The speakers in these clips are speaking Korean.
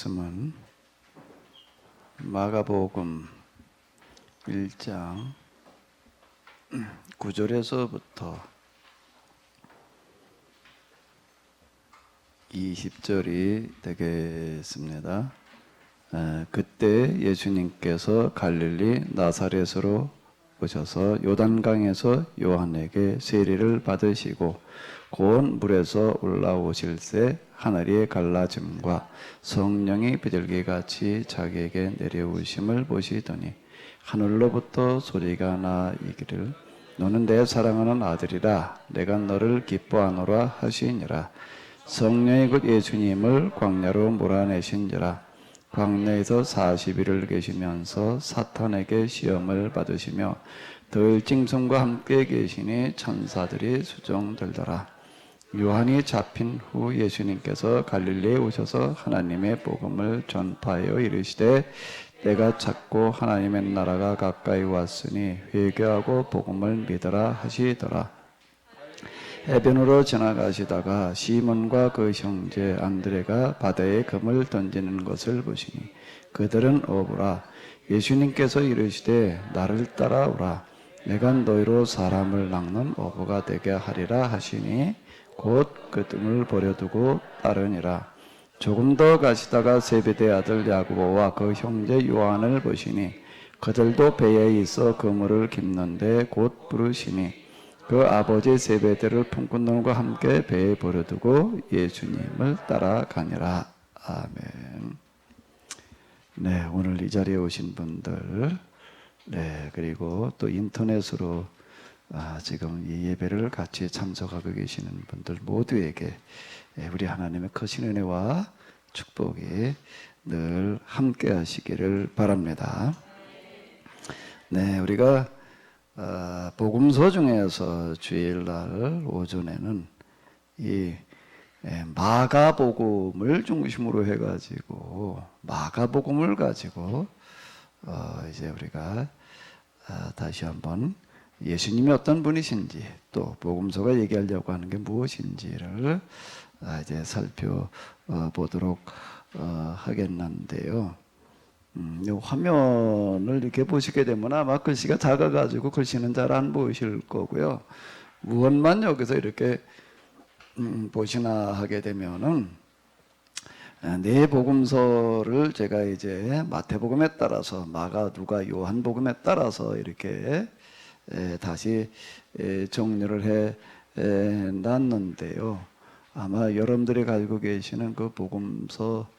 말씀은 마가복음 1장 9절에서부터 20절이 되겠습니다. 그때 예수님께서 갈릴리 나사렛으로 오셔서 요단강에서 요한에게 세례를 받으시고 곧 물에서 올라오실새 하늘이 갈라짐과 성령이 비둘기같이 자기에게 내려오심을 보시더니 하늘로부터 소리가 나 이르기를 너는 내 사랑하는 아들이라 내가 너를 기뻐하노라 하시니라. 성령이 곧 예수님을 광야로 몰아내신지라. 광야에서 40일을 계시면서 사탄에게 시험을 받으시며 들짐승과 함께 계시니 천사들이 수종들더라. 요한이 잡힌 후 예수님께서 갈릴리에 오셔서 하나님의 복음을 전파하여 이르시되 때가 찼고 하나님의 나라가 가까이 왔으니 회개하고 복음을 믿으라 하시더라. 해변으로 지나가시다가 시몬과 그 형제 안드레가 바다에 금을 던지는 것을 보시니 그들은 어부라. 예수님께서 이르시되 나를 따라오라. 내가 너희로 사람을 낚는 어부가 되게 하리라 하시니 곧 그 등을 버려두고 따르니라. 조금 더 가시다가 세베대 아들 야고보와 그 형제 요한을 보시니 그들도 배에 있어 그물을 깁는데 곧 부르시니 그 아버지 세베대를 품꾼들과 함께 배에 버려두고 예수님을 따라가니라. 아멘. 네, 오늘 이 자리에 오신 분들, 네, 그리고 또 인터넷으로 지금 이 예배를 같이 참석하고 계시는 분들 모두에게 우리 하나님의 크신 은혜와 축복이 늘 함께 하시기를 바랍니다. 네, 우리가 복음서 중에서 주일날 오전에는 이 마가복음을 중심으로 해가지고 마가복음을 가지고 이제 우리가 다시 한번 예수님이 어떤 분이신지 또 복음서가 얘기하려고 하는 게 무엇인지를 이제 살펴보도록 하겠는데요. 이 화면을 이렇게 보시게 되면 아마 글씨가 작아가지고 글씨는 잘 안 보이실 거고요. 무엇만 여기서 이렇게 보시나 하게 되면은 네 복음서를 제가 이제 마태복음에 따라서 마가, 누가, 요한복음에 따라서 이렇게 다시 정리를 해 놨는데요. 아마 여러분들이 가지고 계시는 그 복음서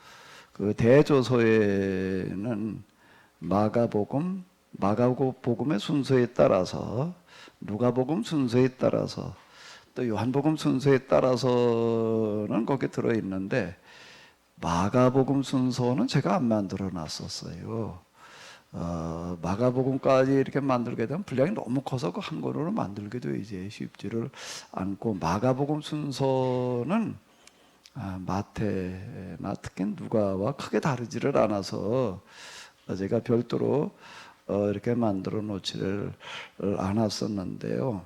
그 대조서에는 마가복음의 순서에 따라서 누가복음 순서에 따라서 또 요한복음 순서에 따라서는 거기에 들어있는데 마가복음 순서는 제가 안 만들어 놨었어요. 마가복음까지 이렇게 만들게 되면 분량이 너무 커서 그 한 권으로 만들기도 이제 쉽지를 않고 마가복음 순서는 마태, 특히 누가와 크게 다르지를 않아서 제가 별도로 이렇게 만들어 놓지를 않았었는데요.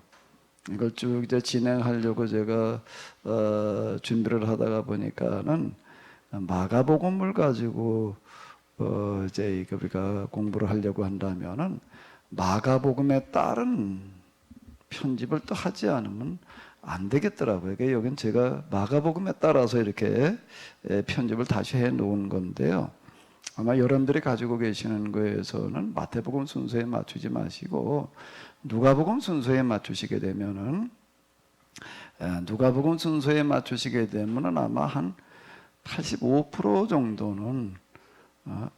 이걸 쭉 이제 진행하려고 제가 준비를 하다가 보니까는 마가복음을 가지고 이제 우리가 공부를 하려고 한다면은 마가복음에 따른 편집을 또 하지 않으면 안 되겠더라고요. 여긴 제가 마가복음에 따라서 이렇게 편집을 다시 해 놓은 건데요. 아마 여러분들이 가지고 계시는 거에서는 마태복음 순서에 맞추지 마시고 누가복음 순서에 맞추시게 되면은 누가복음 순서에 맞추시게 되면은 아마 한 85% 정도는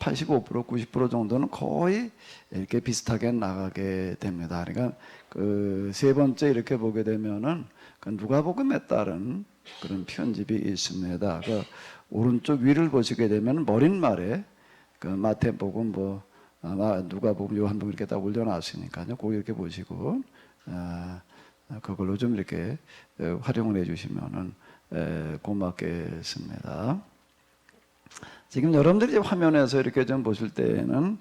85%, 90% 정도는 거의 이렇게 비슷하게 나가게 됩니다. 그러니까 그 세 번째 이렇게 보게 되면은 그 누가복음에 따른 그런 편집이 있습니다. 그 오른쪽 위를 보시게 되면 머릿말에 그 마태복음, 누가복음, 요한복음 이렇게 딱 올려놨으니까요. 꼭 이렇게 보시고 그걸로 좀 이렇게 활용을 해주시면은 고맙겠습니다. 지금 여러분들이 화면에서 이렇게 좀 보실 때는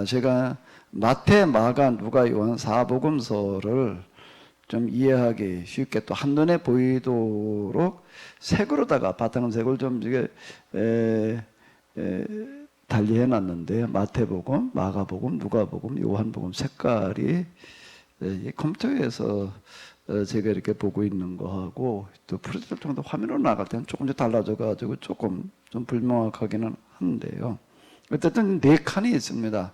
제가 마태, 마가, 누가, 요한 사복음서를 좀 이해하기 쉽게 또 한눈에 보이도록 색으로다가 바탕색을 좀 이게 달리 해놨는데 마태복음, 마가복음, 누가복음, 요한복음 색깔이 컴퓨터에서 제가 이렇게 보고 있는 거하고 또 프로젝터를 통해서 화면으로 나갈 때는 조금씩 달라져가지고 조금 좀 불명확하기는 한데요. 어쨌든 4칸이 있습니다.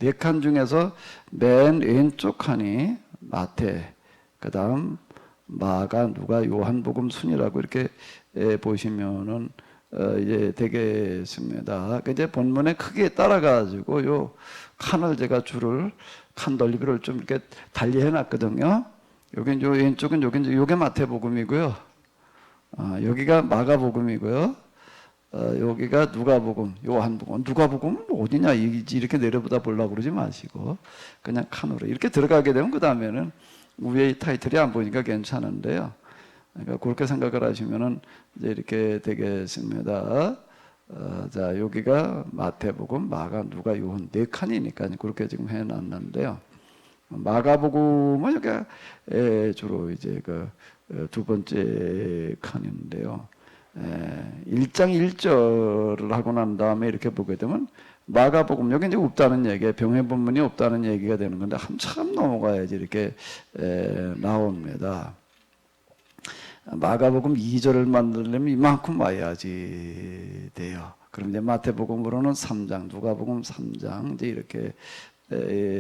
4칸 중에서 맨 왼쪽 칸이 마태, 그 다음 마가, 누가, 요한복음 순이라고 이렇게 보시면은 이제 되겠습니다. 이제 본문의 크기에 따라 가지고 요 칸을 제가 줄을 칸 넓이를 좀 이렇게 달리 해놨거든요. 여기 이제 왼쪽은 여기 이제 요게 마태복음이고요. 여기가 마가복음이고요. 여기가 누가복음, 요한복음. 누가복음은 어디냐 이렇게 내려보다 보려고 그러지 마시고 그냥 칸으로 이렇게 들어가게 되면 그 다음에는 위에 타이틀이 안 보니까 괜찮은데요. 그러니까 그렇게 생각을 하시면은 이제 이렇게 되겠습니다. 자, 여기가 마태복음, 마가, 누가, 요한 4칸이니까 그렇게 지금 해놨는데요. 마가복음은 여기가 주로 이제 그 두 번째 칸인데요. 1장 1절을 하고 난 다음에 이렇게 보게 되면 마가복음 여기 이제 없다는 얘기에 병의 본문이 없다는 얘기가 되는 건데 한참 넘어가야지 이렇게 나옵니다. 마가복음 2절을 만들려면 이만큼 와야지 돼요. 그럼 이제 마태복음으로는 3장, 누가복음 3장 이제 이렇게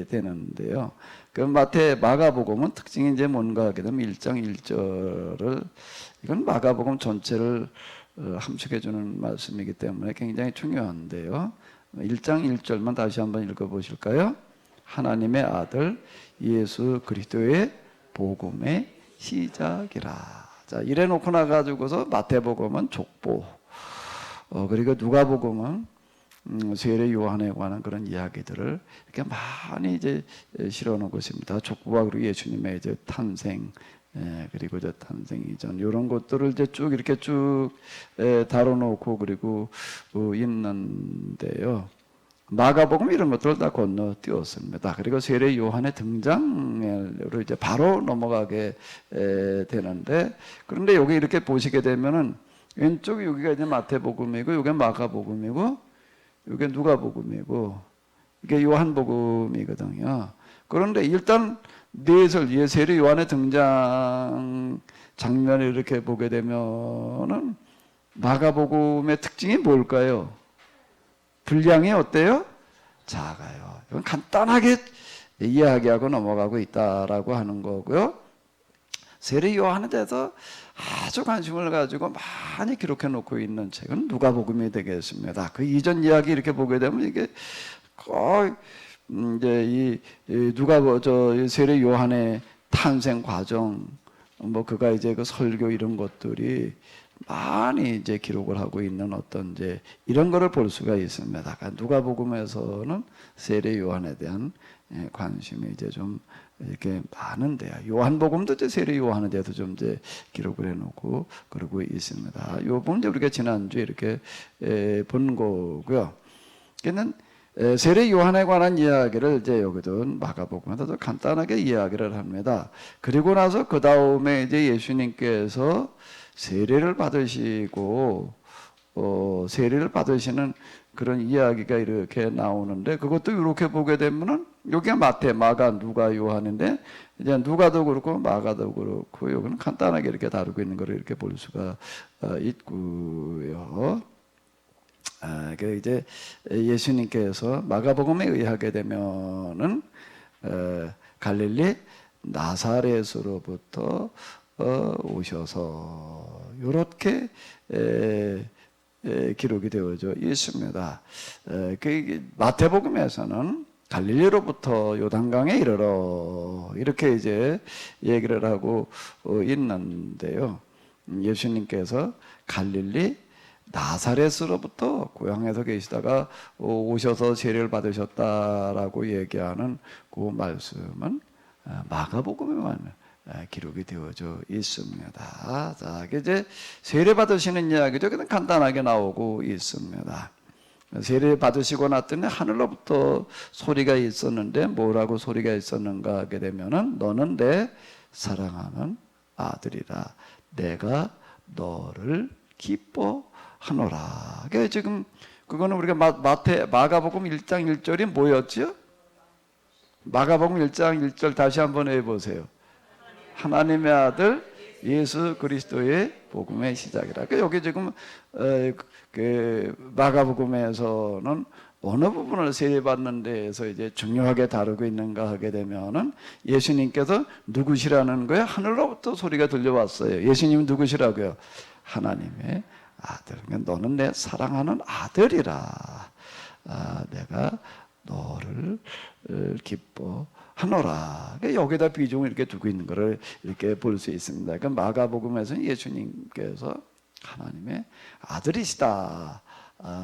되는데요. 그 마가복음은 특징이 이제 뭔가 하게 되면 1장 1절을 이건 마가복음 전체를 함축해 주는 말씀이기 때문에 굉장히 중요한데요. 1장 1절만 다시 한번 읽어 보실까요? 하나님의 아들 예수 그리스도의 복음의 시작이라. 자, 이래 놓고 나가지고서 마태복음은 족보, 그리고 누가복음은 세례 요한에 관한 그런 이야기들을 이렇게 많이 이제 실어 놓은 것입니다. 족보와 그리고 예수님의 이제 탄생, 그리고 이제 탄생 이전 이런 것들을 이제 쭉 이렇게 쭉 다뤄놓고 그리고 있는데요. 마가복음 이런 것들을 다 건너뛰었습니다. 그리고 세례 요한의 등장으로 이제 바로 넘어가게 되는데, 그런데 여기 이렇게 보시게 되면은 왼쪽 여기가 이제 마태복음이고, 여기 마가복음이고, 여기 누가복음이고, 이게 요한복음이거든요. 그런데 일단 넷을 세례 요한의 등장 장면을 이렇게 보게 되면은 마가복음의 특징이 뭘까요? 분량이 어때요? 작아요. 이건 간단하게 이야기하고 넘어가고 있다라고 하는 거고요. 세례 요한에 대해서 아주 관심을 가지고 많이 기록해 놓고 있는 책은 누가복음이 되겠습니다. 그 이전 이야기 이렇게 보게 되면 이게 거의 이제 이 세례 요한의 탄생 과정, 뭐 그가 이제 그 설교 이런 것들이 많이 이제 기록을 하고 있는 어떤 이제 이런 거를 볼 수가 있습니다. 그러니까 누가복음에서는 세례 요한에 대한 관심이 이제 좀 이렇게 많은데요. 요한복음도 이제 세례 요한에 대해서 좀 이제 기록을 해놓고 그러고 있습니다. 요 부분 우리가 지난주에 이렇게 본 거고요. 그는 세례 요한에 관한 이야기를 이제 여기도 마가복음에서도 간단하게 이야기를 합니다. 그리고 나서 그 다음에 이제 예수님께서 세례를 받으시고 세례를 받으시는 그런 이야기가 이렇게 나오는데, 그것도 이렇게 보게 되면은 여기가 마태, 마가, 누가, 요한인데 이제 누가도 그렇고 마가도 그렇고 여기는 간단하게 이렇게 다루고 있는 것을 이렇게 볼 수가 있고요. 그 이제 예수님께서 마가복음에 의하게 되면은 갈릴리 나사렛으로부터 오셔서 이렇게 기록이 되어져 있습니다. 그 마태복음에서는 갈릴리로부터 요단강에 이르러 이렇게 이제 얘기를 하고 있는데요. 예수님께서 갈릴리 나사렛으로부터 고향에서 계시다가 오셔서 세례를 받으셨다라고 얘기하는 그 말씀은 마가복음에만 기록이 되어져 있습니다. 자, 이제 세례 받으시는 이야기도 그냥 간단하게 나오고 있습니다. 세례 받으시고 났더니 하늘로부터 소리가 있었는데 뭐라고 소리가 있었는가 하게 되면은 너는 내 사랑하는 아들이라 내가 너를 기뻐하노라. 그게 지금 그거는 우리가 마가복음 1장 1절이 뭐였죠? 마가복음 1장 1절 다시 한번 해보세요. 하나님의 아들 예수 그리스도의 복음의 시작이라. 여기 지금 그 마가복음에서는 어느 부분을 세례받는 데에서 이제 중요하게 다루고 있는가 하게 되면은 예수님께서 누구시라는 거예요? 하늘로부터 소리가 들려왔어요. 예수님은 누구시라고요? 하나님의 아들. 너는 내 사랑하는 아들이라. 내가 너를 기뻐하노라. 여기다 비중을 이렇게 두고 있는 것을 이렇게 볼 수 있습니다. 그러니까 마가복음에서는 예수님께서 하나님의 아들이시다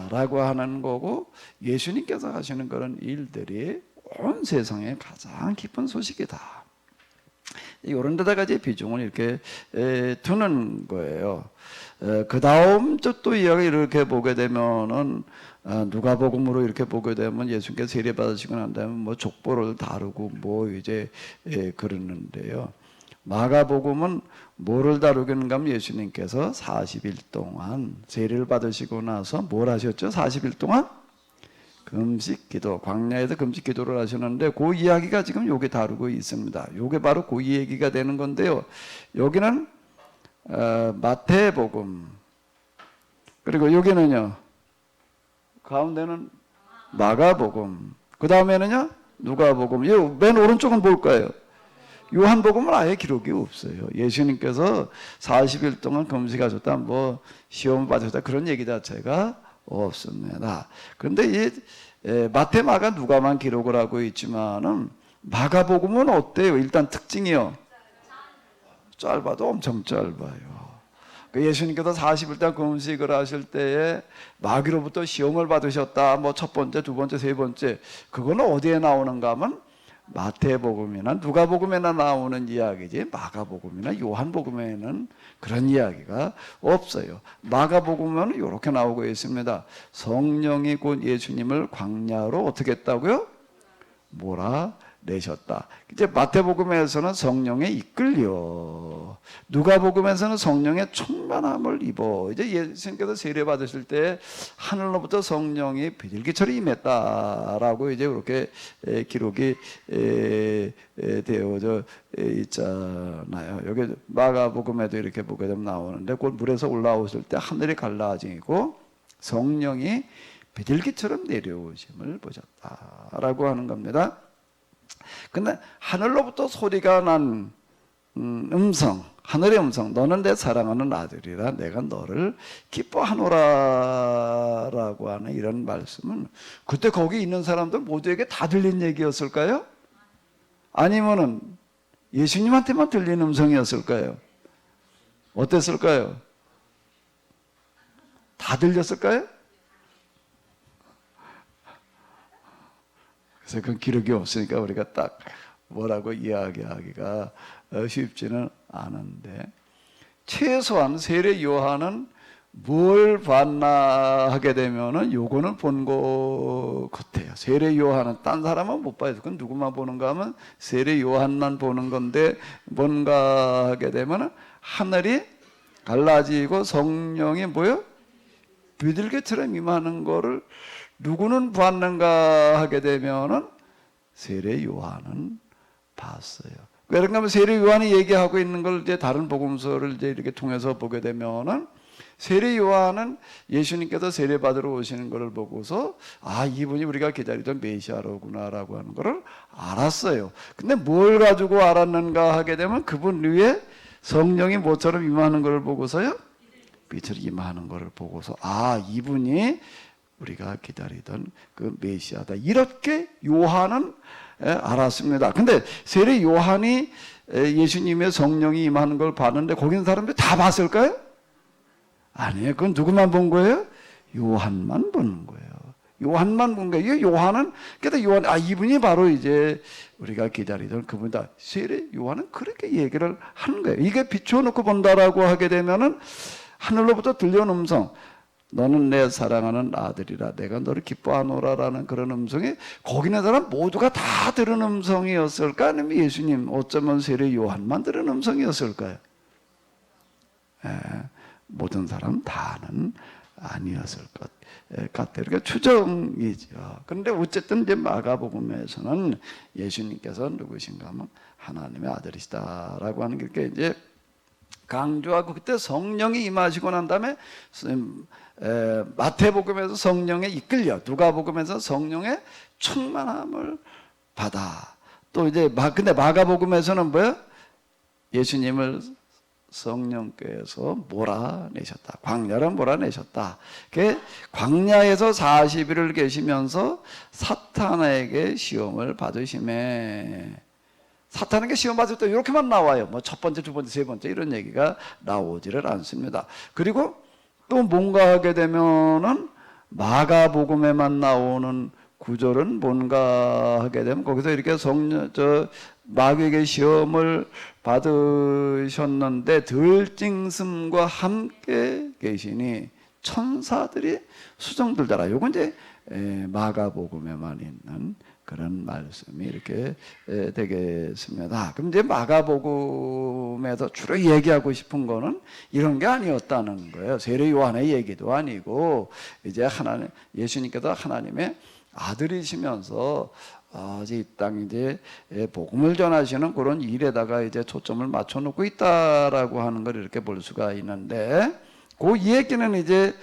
라고 하는 거고, 예수님께서 하시는 그런 일들이 온 세상에 가장 기쁜 소식이다. 이런 데다가 이제 비중을 이렇게 두는 거예요. 그 다음 또 이야기 이렇게 보게 되면은 누가복음으로 이렇게 보게 되면 예수님께서 세례 받으시고 난 다음에 뭐 족보를 다루고 뭐 이제 그러는데요. 마가복음은 뭐를 다루겠는가 하면 예수님께서 40일 동안 세례를 받으시고 나서 뭘 하셨죠? 40일 동안 금식 기도, 광야에서 금식 기도를 하셨는데 그 이야기가 지금 여기 다루고 있습니다. 요게 바로 그 얘기가 되는 건데요. 여기는 마태복음, 그리고 여기는요 가운데는 마가복음, 그 다음에는요 누가복음. 맨 오른쪽은 뭘까요? 요한복음은 아예 기록이 없어요. 예수님께서 40일 동안 금식하셨다, 뭐 시험 받으셨다, 그런 얘기 자체가 없습니다. 그런데 이 마태, 마가, 누가만 기록을 하고 있지만은 마가복음은 어때요? 일단 특징이요. 짧아도 엄청 짧아요. 예수님께서 40일 동안 금식을 하실 때에 마귀로부터 시험을 받으셨다. 뭐 첫 번째, 두 번째, 세 번째. 그거는 어디에 나오는가 하면 마태복음이나 누가복음에나 나오는 이야기지, 마가복음이나 요한복음에는 그런 이야기가 없어요. 마가복음은 이렇게 나오고 있습니다. 성령이 곧 예수님을 광야로 어떻게 했다고요? 몰아내셨다. 이제 마태복음에서는 성령에 이끌려, 누가복음에서는 성령의 충만함을 입어. 이제 예수님께서 세례 받으실 때 하늘로부터 성령이 비둘기처럼 임했다라고 이제 그렇게 기록이 되어져 있잖아요. 여기 마가복음에도 이렇게 보게 되면 나오는데, 곧 물에서 올라오실 때 하늘이 갈라지고 성령이 비둘기처럼 내려오심을 보셨다라고 하는 겁니다. 근데 하늘로부터 소리가 난 음성, 하늘의 음성, 너는 내 사랑하는 아들이라 내가 너를 기뻐하노라 라고 하는 이런 말씀은 그때 거기 있는 사람들 모두에게 다 들린 얘기였을까요? 아니면은 예수님한테만 들린 음성이었을까요? 어땠을까요? 다 들렸을까요? 그래서 그 기록이 없으니까 우리가 딱 뭐라고 이야기하기가 쉽지는 않은데, 최소한 세례 요한은 뭘 봤나 하게 되면은 요거는 본 것 같아요. 세례 요한은 딴 사람은 못 봐요. 그건 누구만 보는가 하면 세례 요한만 보는 건데, 뭔가 하게 되면은 하늘이 갈라지고 성령이 뭐요? 비둘기처럼 임하는 거를 누구는 봤는가 하게 되면은 세례 요한은 봤어요. 그런가 하면 세례 요한이 얘기하고 있는 걸 이제 다른 복음서를 이제 이렇게 통해서 보게 되면은 세례 요한은 예수님께서 세례 받으러 오시는 것을 보고서 이분이 우리가 기다리던 메시아로구나라고 하는 것을 알았어요. 근데 뭘 가지고 알았는가 하게 되면 그분 위에 성령이 뭐처럼 임하는 것을 보고서요, 빛으로 임하는 것을 보고서 이분이 우리가 기다리던 그 메시아다, 이렇게 요한은 알았습니다. 근데 세례 요한이 예수님의 성령이 임하는 걸 봤는데 거기 있는 사람들이 다 봤을까요? 아니에요. 그건 누구만 본 거예요? 요한만 보는 거예요. 요한만 본 거예요. 요한은, 그래서 요한, 이분이 바로 이제 우리가 기다리던 그분이다. 세례 요한은 그렇게 얘기를 하는 거예요. 이게 비춰놓고 본다라고 하게 되면은 하늘로부터 들려온 음성, 너는 내 사랑하는 아들이라 내가 너를 기뻐하노라라는 그런 음성이 거기 있는 사람 모두가 다 들은 음성이었을까? 아니면 예수님 어쩌면 세례 요한만 들은 음성이었을까요? 모든 사람 다 아는 아니었을 것 같아요. 그러니까 추정이죠. 그런데 어쨌든 이제 마가복음에서는 예수님께서 누구신가 하면 하나님의 아들이시다라고 하는 게 이제 강조하고, 그때 성령이 임하시고 난 다음에 마태복음에서 성령에 이끌려, 누가복음에서 성령의 충만함을 받아. 또 이제 근데 마가복음에서는 뭐예요? 예수님을 성령께서 몰아내셨다. 광야로 몰아내셨다. 광야에서 40일을 계시면서 사탄에게 시험을 받으심에, 사탄에게 시험 받을 때 이렇게만 나와요. 뭐 첫 번째, 두 번째, 세 번째 이런 얘기가 나오지를 않습니다. 그리고 또 뭔가 하게 되면은 마가복음에만 나오는 구절은 뭔가 하게 되면 거기서 이렇게 마귀에게 시험을 받으셨는데 들짐승과 함께 계시니 천사들이 수정들더라. 요건 이제 마가복음에만 있는 그런 말씀이 이렇게 되겠습니다. 그럼 이제 마가복음에서 주로 얘기하고 싶은 거는 이런 게 아니었다는 거예요. 세례 요한의 얘기도 아니고, 이제 예수님께서 하나님의 아들이시면서 이 땅 이제 복음을 전하시는 그런 일에다가 이제 초점을 맞춰놓고 있다라고 하는 걸 이렇게 볼 수가 있는데, 그 얘기는 이제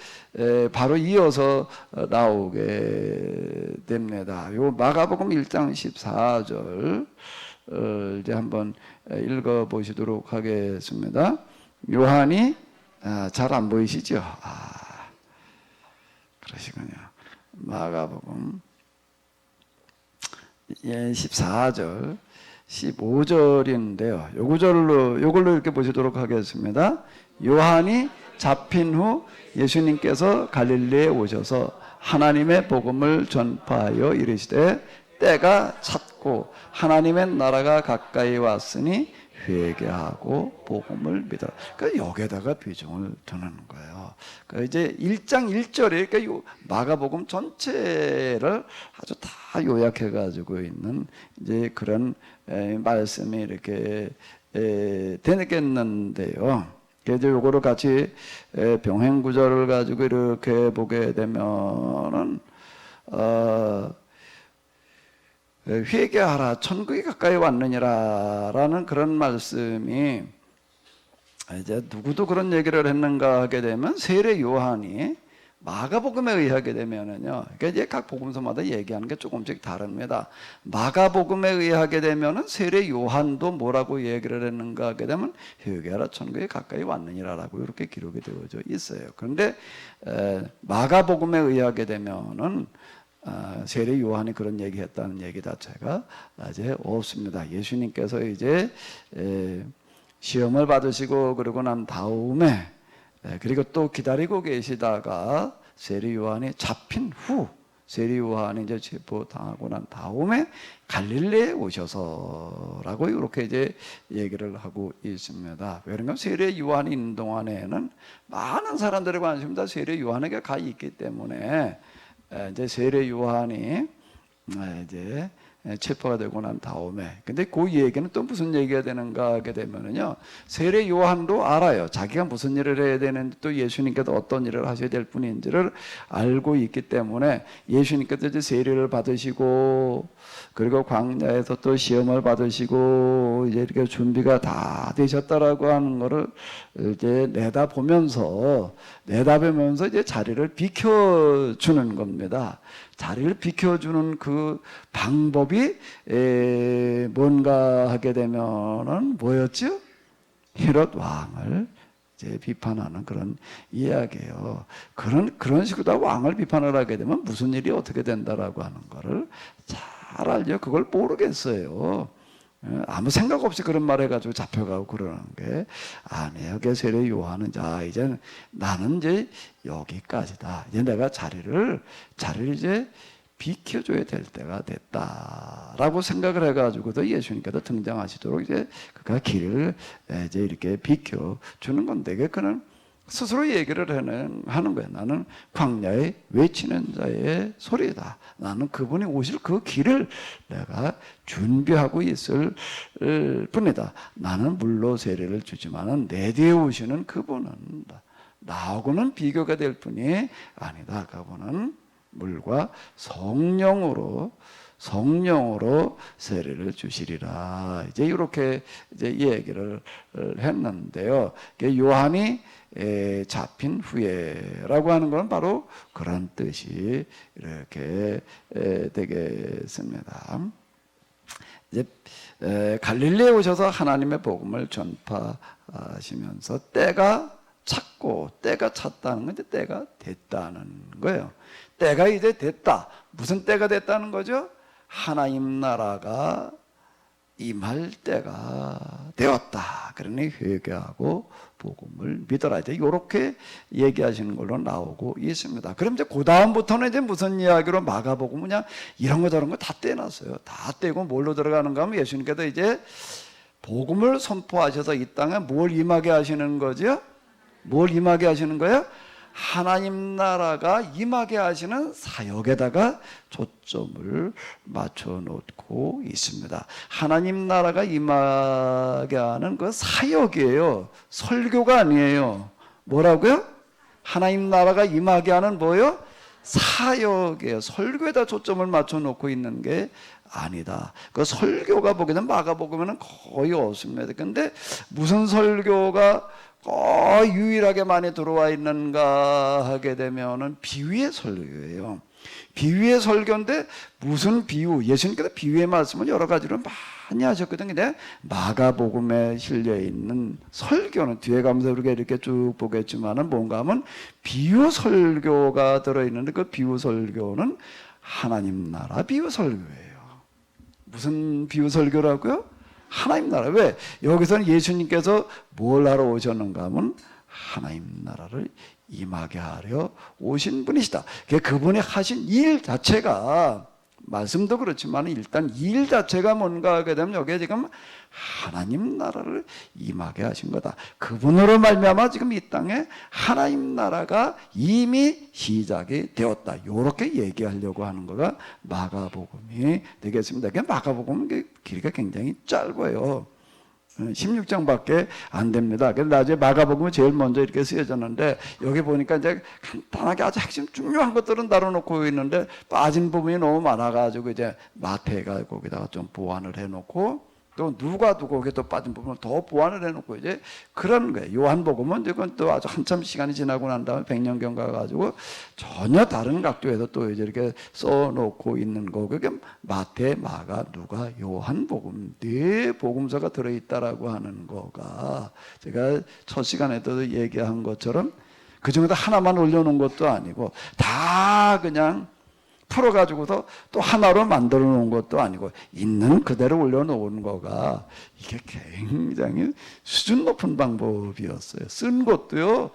바로 이어서 나오게 됩니다. 요 마가복음 1장 14절 이제 한번 읽어 보시도록 하겠습니다. 요한이 잘 안 보이시죠? 그러시군요. 마가복음 14절 15절인데요. 요걸로 이렇게 보시도록 하겠습니다. 요한이 잡힌 후 예수님께서 갈릴리에 오셔서 하나님의 복음을 전파하여 이르시되 때가 찼고 하나님의 나라가 가까이 왔으니 회개하고 복음을 믿어라. 그러니까 여기에다가 비중을 두는 거예요. 그러니까 이제 1장 1절에 그러니까 마가복음 전체를 아주 다 요약해 가지고 있는 이제 그런 말씀이 이렇게 되겠는데요. 그래서 요거를 같이 병행 구절을 가지고 이렇게 보게 되면은 회개하라 천국이 가까이 왔느니라라는 그런 말씀이, 이제 누구도 그런 얘기를 했는가 하게 되면 세례 요한이 마가복음에 의하게 되면은요, 그러니까 이제 각 복음서마다 얘기하는 게 조금씩 다릅니다. 마가복음에 의하게 되면은 세례 요한도 뭐라고 얘기를 했는가 하게 되면 회개하라 천국이 가까이 왔느니라라고 이렇게 기록이 되어져 있어요. 그런데 마가복음에 의하게 되면은 세례 요한이 그런 얘기했다는 얘기 자체가 이제 없습니다. 예수님께서 이제 시험을 받으시고 그러고 난 다음에 그리고 또 기다리고 계시다가 세례 요한이 잡힌 후, 세례 요한이 이제 체포당하고 난 다음에 갈릴리에 오셔서라고 이렇게 이제 얘기를 하고 있습니다. 왜냐하면 세례 요한이 있는 동안에는 많은 사람들의 관심이 다 세례 요한에게 가 있기 때문에 이제 세례 요한이 이제 체포가 되고 난 다음에, 근데 그 얘기는 또 무슨 얘기가 되는가 하게 되면은요, 세례 요한도 알아요. 자기가 무슨 일을 해야 되는지, 또 예수님께서 어떤 일을 하셔야 될 분인지를 알고 있기 때문에 예수님께서 이제 세례를 받으시고 그리고 광야에서 또 시험을 받으시고 이제 이렇게 준비가 다 되셨다라고 하는 거를 이제 내다보면서 이제 자리를 비켜주는 겁니다. 자리를 비켜주는 그 방법이 뭔가 하게 되면은 뭐였죠? 헤롯 왕을 이제 비판하는 그런 이야기예요. 그런 식으로 왕을 비판을 하게 되면 무슨 일이 어떻게 된다라고 하는 거를 잘 알죠. 그걸 모르겠어요. 아무 생각 없이 그런 말 해가지고 잡혀가고 그러는 게 아니에요. 세례 요한은 이제 나는 이제 여기까지다. 이제 내가 자리를 이제 비켜줘야 될 때가 됐다라고 생각을 해가지고도 예수님께서 등장하시도록 이제 그가 길을 이제 이렇게 비켜주는 건데, 그는 스스로 얘기를 하는 거예요. 나는 광야에 외치는 자의 소리다. 나는 그분이 오실 그 길을 내가 준비하고 있을 뿐이다. 나는 물로 세례를 주지만은 내 뒤에 오시는 그분은 나하고는 비교가 될 뿐이 아니다. 그분은 물과 성령으로 세례를 주시리라. 이제 이렇게 이제 이 얘기를 했는데요. 요한이 잡힌 후에라고 하는 것은 바로 그런 뜻이 이렇게 되겠습니다. 이제 갈릴리에 오셔서 하나님의 복음을 전파하시면서 때가 찼다는 건 이제 때가 됐다는 거예요. 때가 이제 됐다. 무슨 때가 됐다는 거죠? 하나님 나라가 임할 때가 되었다. 그러니 회개하고 복음을 믿어라. 이제 이렇게 얘기하시는 걸로 나오고 있습니다. 그럼 이제 그 다음부터는 이제 무슨 이야기로 마가복음은 그냥 이런 거 저런 거 다 떼놨어요. 다 떼고 뭘로 들어가는가 하면 예수님께서 이제 복음을 선포하셔서 이 땅에 뭘 임하게 하시는 거죠? 뭘 임하게 하시는 거예요? 하나님 나라가 임하게 하시는 사역에다가 초점을 맞춰 놓고 있습니다. 하나님 나라가 임하게 하는 그 사역이에요. 설교가 아니에요. 뭐라고요? 하나님 나라가 임하게 하는 뭐요? 사역이에요. 설교에다 초점을 맞춰 놓고 있는 게 아니다. 그 설교가 보기에는 마가복음에는 거의 없습니다. 근데 무슨 설교가 거의 유일하게 많이 들어와 있는가 하게 되면은 비유의 설교예요. 비유의 설교인데 무슨 비유? 예수님께서 비유의 말씀을 여러 가지로 많이 하셨거든요. 근데 마가복음에 실려 있는 설교는 뒤에 가면서 우리가 이렇게 쭉 보겠지만은 뭔가 하면 비유 설교가 들어 있는데 그 비유 설교는 하나님 나라 비유 설교예요. 무슨 비유 설교라고요? 하나님 나라. 왜? 여기서는 예수님께서 뭘 하러 오셨는가 하면 하나님 나라를 임하게 하려 오신 분이시다. 그분이 하신 일 자체가 말씀도 그렇지만 일단 일 자체가 뭔가 하게 되면 여기에 지금 하나님 나라를 임하게 하신 거다. 그분으로 말미암아 지금 이 땅에 하나님 나라가 이미 시작이 되었다. 이렇게 얘기하려고 하는 거가 마가복음이 되겠습니다. 마가복음은 길이가 굉장히 짧아요. 16장밖에 안 됩니다. 그래서 나중에 마가복음은 제일 먼저 이렇게 쓰여졌는데 여기 보니까 이제 간단하게 아주 핵심 중요한 것들은 다뤄놓고 있는데 빠진 부분이 너무 많아가지고 이제 마태가 거기다가 좀 보완을 해놓고 또 누가도 거기에 또 빠진 부분을 더 보완을 해놓고 이제 그런 거예요. 요한복음은 이건 또 아주 한참 시간이 지나고 난 다음에 100년경 가가지고 전혀 다른 각도에서 또 이제 이렇게 써놓고 있는 거. 그게 마태, 마가, 누가, 요한복음 네 복음서가 들어있다라고 하는 거가 제가 첫 시간에도 얘기한 것처럼 그 중에도 하나만 올려놓은 것도 아니고 다 그냥 풀어가지고서 또 하나로 만들어 놓은 것도 아니고 있는 그대로 올려놓은 거가 이게 굉장히 수준 높은 방법이었어요. 쓴 것도요,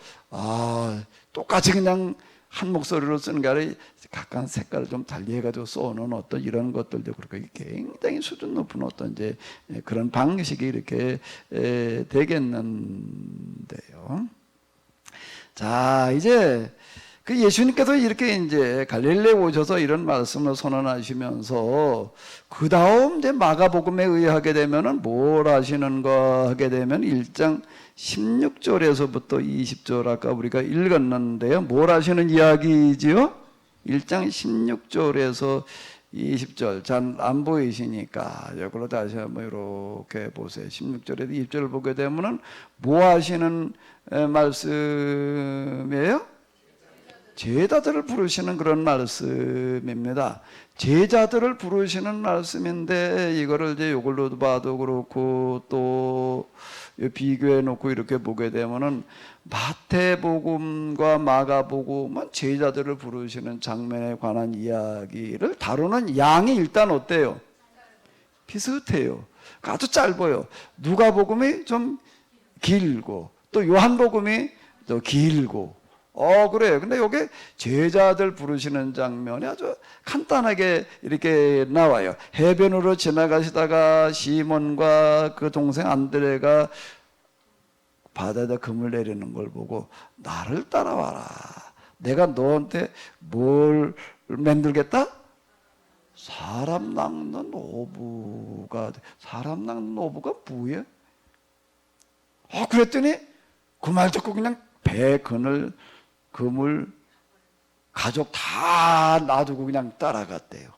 똑같이 그냥 한 목소리로 쓰는 게 아니라 각각 색깔을 좀 달리 해가지고 써놓은 어떤 이런 것들도 그렇고 굉장히 수준 높은 어떤 이제 그런 방식이 이렇게 되겠는데요. 자, 이제 그 예수님께서 이렇게 이제 갈릴리에 오셔서 이런 말씀을 선언하시면서 그 다음 이제 마가복음에 의하게 되면은 뭘 하시는가 하게 되면 1장 16절에서부터 20절 아까 우리가 읽었는데요. 뭘 하시는 이야기지요? 1장 16절에서 20절 잘 안 보이시니까 이걸로 다시 한번 이렇게 보세요. 16절에서 20절을 보게 되면은 뭐 하시는 말씀이에요? 제자들을 부르시는 그런 말씀입니다. 제자들을 부르시는 말씀인데 이거를 이제 이걸로 봐도 그렇고 또 비교해 놓고 이렇게 보게 되면은 마태복음과 마가복음은 제자들을 부르시는 장면에 관한 이야기를 다루는 양이 일단 어때요? 비슷해요. 아주 짧아요. 누가복음이 좀 길고 또 요한복음이 또 길고 그래요. 근데 여기 제자들 부르시는 장면이 아주 간단하게 이렇게 나와요. 해변으로 지나가시다가 시몬과 그 동생 안드레가 바다에다 금을 내리는 걸 보고 나를 따라와라. 내가 너한테 뭘 만들겠다? 사람 낚는 어부가. 사람 낚는 어부가 뭐예요? 그랬더니 그 말 듣고 그냥 배 그늘 그물 가족 다 놔두고 그냥 따라갔대요.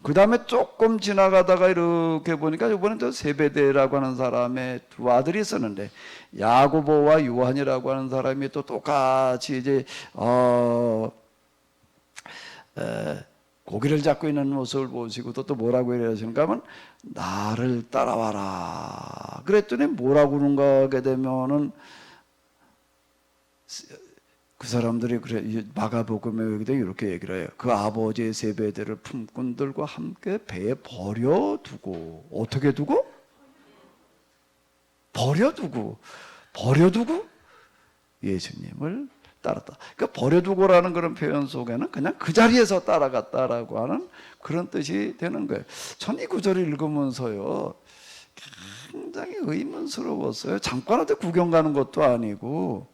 그 다음에 조금 지나가다가 이렇게 보니까 이번엔 저 세베대라고 하는 사람의 두 아들이 있었는데 야고보와 요한이라고 하는 사람이 또 똑같이 이제 고기를 잡고 있는 모습을 보시고 또 뭐라고 이러시는가 하면 나를 따라와라. 그랬더니 뭐라고 그런가 하게 되면은 그 사람들이 그래 마가복음에 여기도 이렇게 얘기를 해요. 그 아버지의 세베대를 품꾼들과 함께 배에 버려두고 어떻게 두고? 버려두고 예수님을 따랐다. 그러니까 버려두고라는 그런 표현 속에는 그냥 그 자리에서 따라갔다라고 하는 그런 뜻이 되는 거예요. 전 이 구절을 읽으면서요 굉장히 의문스러웠어요. 잠깐 어디 구경 가는 것도 아니고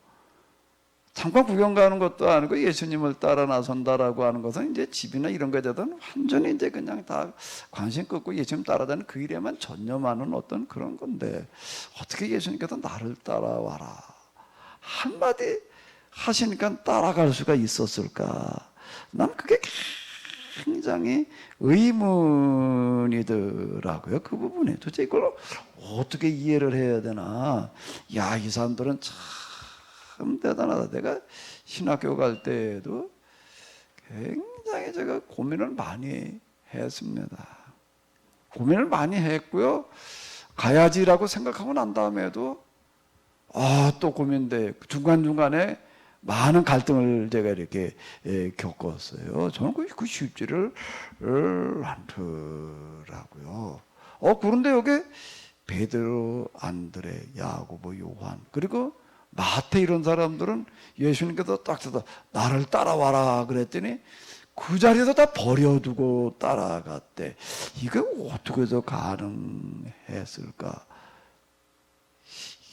예수님을 따라 나선다라고 하는 것은 이제 집이나 이런 거에 대해서는 완전히 이제 그냥 다 관심 끊고 예수님 따라다니는 그 일에만 전념하는 어떤 그런 건데 어떻게 예수님께서 나를 따라와라 한마디 하시니까 따라갈 수가 있었을까? 난 그게 굉장히 의문이더라고요. 그 부분에 도대체 이걸 어떻게 이해를 해야 되나? 야, 이 사람들은 참 대단하다. 내가 신학교 갈 때에도 굉장히 제가 고민을 많이 했습니다. 고민을 많이 했고요. 가야지라고 생각하고 난 다음에도 또 고민돼. 중간중간에 많은 갈등을 제가 이렇게 겪었어요. 저는 그 쉽지를 않더라고요. 그런데 여기 베드로, 안드레, 야고보, 요한 그리고 마태 이런 사람들은 예수님께서 딱 서서 나를 따라와라 그랬더니 그 자리에서 다 버려두고 따라갔대. 이게 어떻게 해서 가능했을까?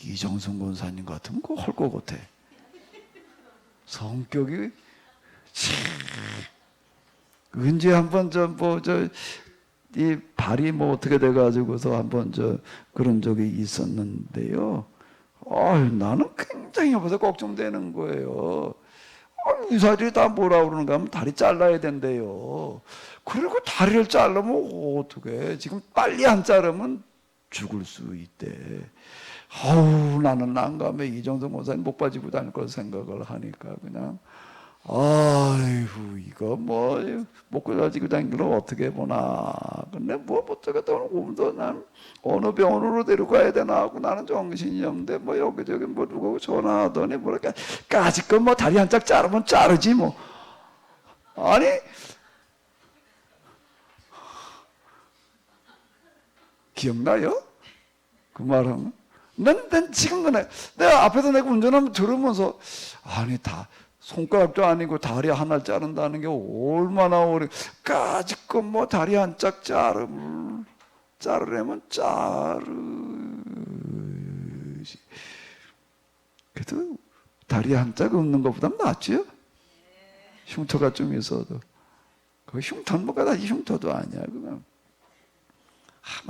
이정순 권사님 같으면 그거 할 것 같아. 성격이 언제 한번 이 발이 어떻게 돼가지고서 한번 그런 적이 있었는데요. 나는 굉장히 옆에서 걱정되는 거예요. 의사들이 다 뭐라 그러는가 하면 다리 잘라야 된대요. 그리고 다리를 자르면 어떡해. 지금 빨리 안 자르면 죽을 수 있대. 나는 난감해. 이정도 권사님 목 빠지고 다닐 걸 생각을 하니까 그냥 아이고 이거 목 빠지고 다니는 걸 어떻게 보나. 근데 어쩌겠다. 오늘도 난 어느 병원으로 데려가야 되나 하고 나는 정신이 없는데 여기저기 누구 전화하더니 뭐랄까 까짓건 다리 한 짝 자르면 자르지 뭐. 아니 기억나요? 그 말은 난 지금 내가 앞에서 내가 운전하면 들으면서 다 손가락도 아니고 다리 하나 자른다는 게 얼마나 어려. 까짓건 다리 한 짝 자르려면 자르지. 그래도 다리 한 짝 없는 것보단 낫지요? 흉터가 좀 있어도. 그 흉터는 그다지 흉터도 아니야. 그냥.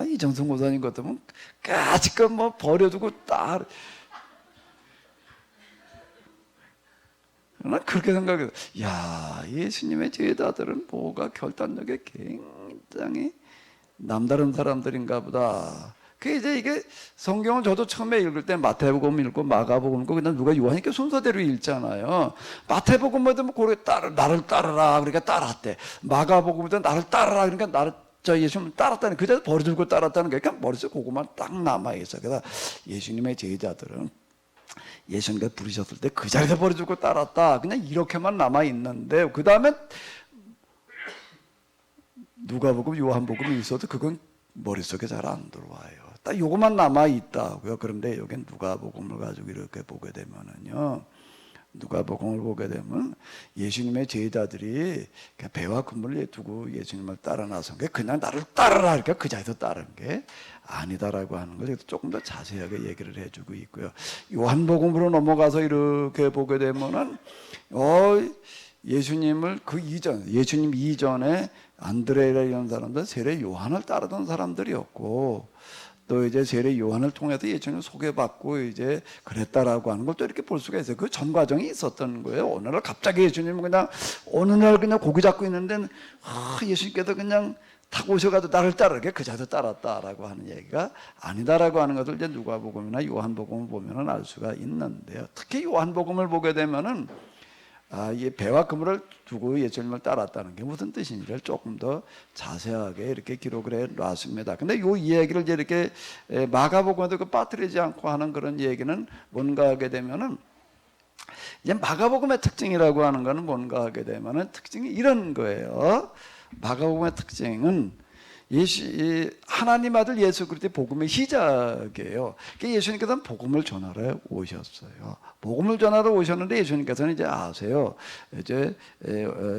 이정순 고사님 같으면 까짓건 버려두고 난 그렇게 생각해요. 예수님의 제자들은 뭐가 결단력이 굉장히 남다른 사람들인가 보다. 이게 성경을 저도 처음에 읽을 때 마태복음 읽고 마가복음 읽고 그냥 누가 요한이니까 순서대로 읽잖아요. 마태복음에도 나를 따르라 그러니까 따랐대. 마가복음에도 나를 따르라 그러니까 예수님 따랐다는 그 자리에서 버려두고 따랐다는 게 그냥 머릿속에 그것만 딱 남아있어. 그래서 예수님의 제자들은 예수님께서 부르셨을 때 그 자리에서 버려두고 따랐다. 그냥 이렇게만 남아있는데 그 다음에 누가복음, 요한복음이 있어도 그건 머릿속에 잘 안 들어와요. 딱 요것만 남아있다고요. 그런데 여긴 누가복음을 가지고 이렇게 보게 되면은요. 누가복음을 보게 되면 예수님의 제자들이 배와 그물을 두고 예수님을 따라 나선 게 그냥 나를 따르라 그러니까 그 자리에서 따른 게 아니다라고 하는 걸 조금 더 자세하게 얘기를 해주고 있고요. 요한복음으로 넘어가서 이렇게 보게 되면은 예수님을 예수님 이전에 안드레라 이런 사람들 세례 요한을 따르던 사람들이었고 또 이제 세례 요한을 통해서 예수님을 소개받고 이제 그랬다라고 하는 걸 또 이렇게 볼 수가 있어요. 그 전 과정이 있었던 거예요. 어느 날 갑자기 예수님은 그냥 어느 날 그냥 고기 잡고 있는데 예수님께서 그냥 탁 오셔가지고 나를 따르게 그 자리에 따랐다라고 하는 얘기가 아니다라고 하는 것을 이제 누가복음이나 요한복음을 보면은 알 수가 있는데요. 특히 요한복음을 보게 되면은 이 배와 그물을 두고 예수님을 따랐다는 게 무슨 뜻인지를 조금 더 자세하게 이렇게 기록을 해 놨습니다. 근데 이 이야기를 이제 이렇게 마가복음에도 빠뜨리지 않고 하는 그런 얘기는 뭔가 하게 되면은 이제 마가복음의 특징이라고 하는 거는 뭔가 하게 되면은 특징이 이런 거예요. 마가복음의 특징은 하나님 아들 예수 그리스도의 복음의 시작이에요. 예수님께서는 복음을 전하러 오셨어요. 복음을 전하러 오셨는데 예수님께서는 이제 아세요. 이제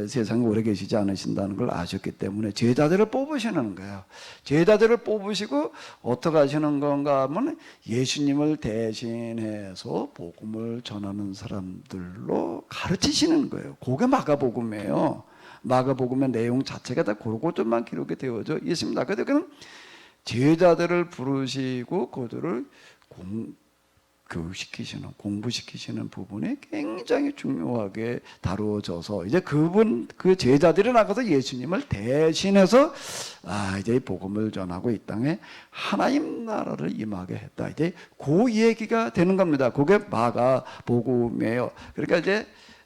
세상에 오래 계시지 않으신다는 걸 아셨기 때문에 제자들을 뽑으시는 거예요. 제자들을 뽑으시고 어떻게 하시는 건가 하면 예수님을 대신해서 복음을 전하는 사람들로 가르치시는 거예요. 그게 마가복음이에요. 마가복음의 내용 자체가 다 그것들만 기록이 되어져 있습니다. 그래서 제자들을 부르시고 그들을 교육시키시는, 공부시키시는 부분이 굉장히 중요하게 다루어져서 이제 그 제자들이 나가서 예수님을 대신해서 이제 복음을 전하고 이 땅에 하나님 나라를 임하게 했다. 이제 그 얘기가 되는 겁니다. 그게 마가복음이에요. 그러니까 이제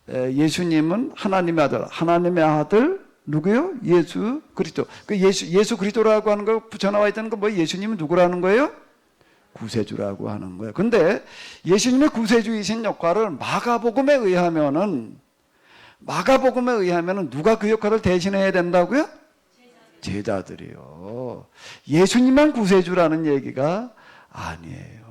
예수님은 하나님의 아들 누구요? 예수 그리스도. 그 예수 그리스도라고 하는 거 붙여나와 있다는 거 뭐 예수님은 누구라는 거예요? 구세주라고 하는 거예요. 근데 예수님의 구세주이신 역할을 마가복음에 의하면은 누가 그 역할을 대신해야 된다고요? 제자들이요. 예수님만 구세주라는 얘기가 아니에요.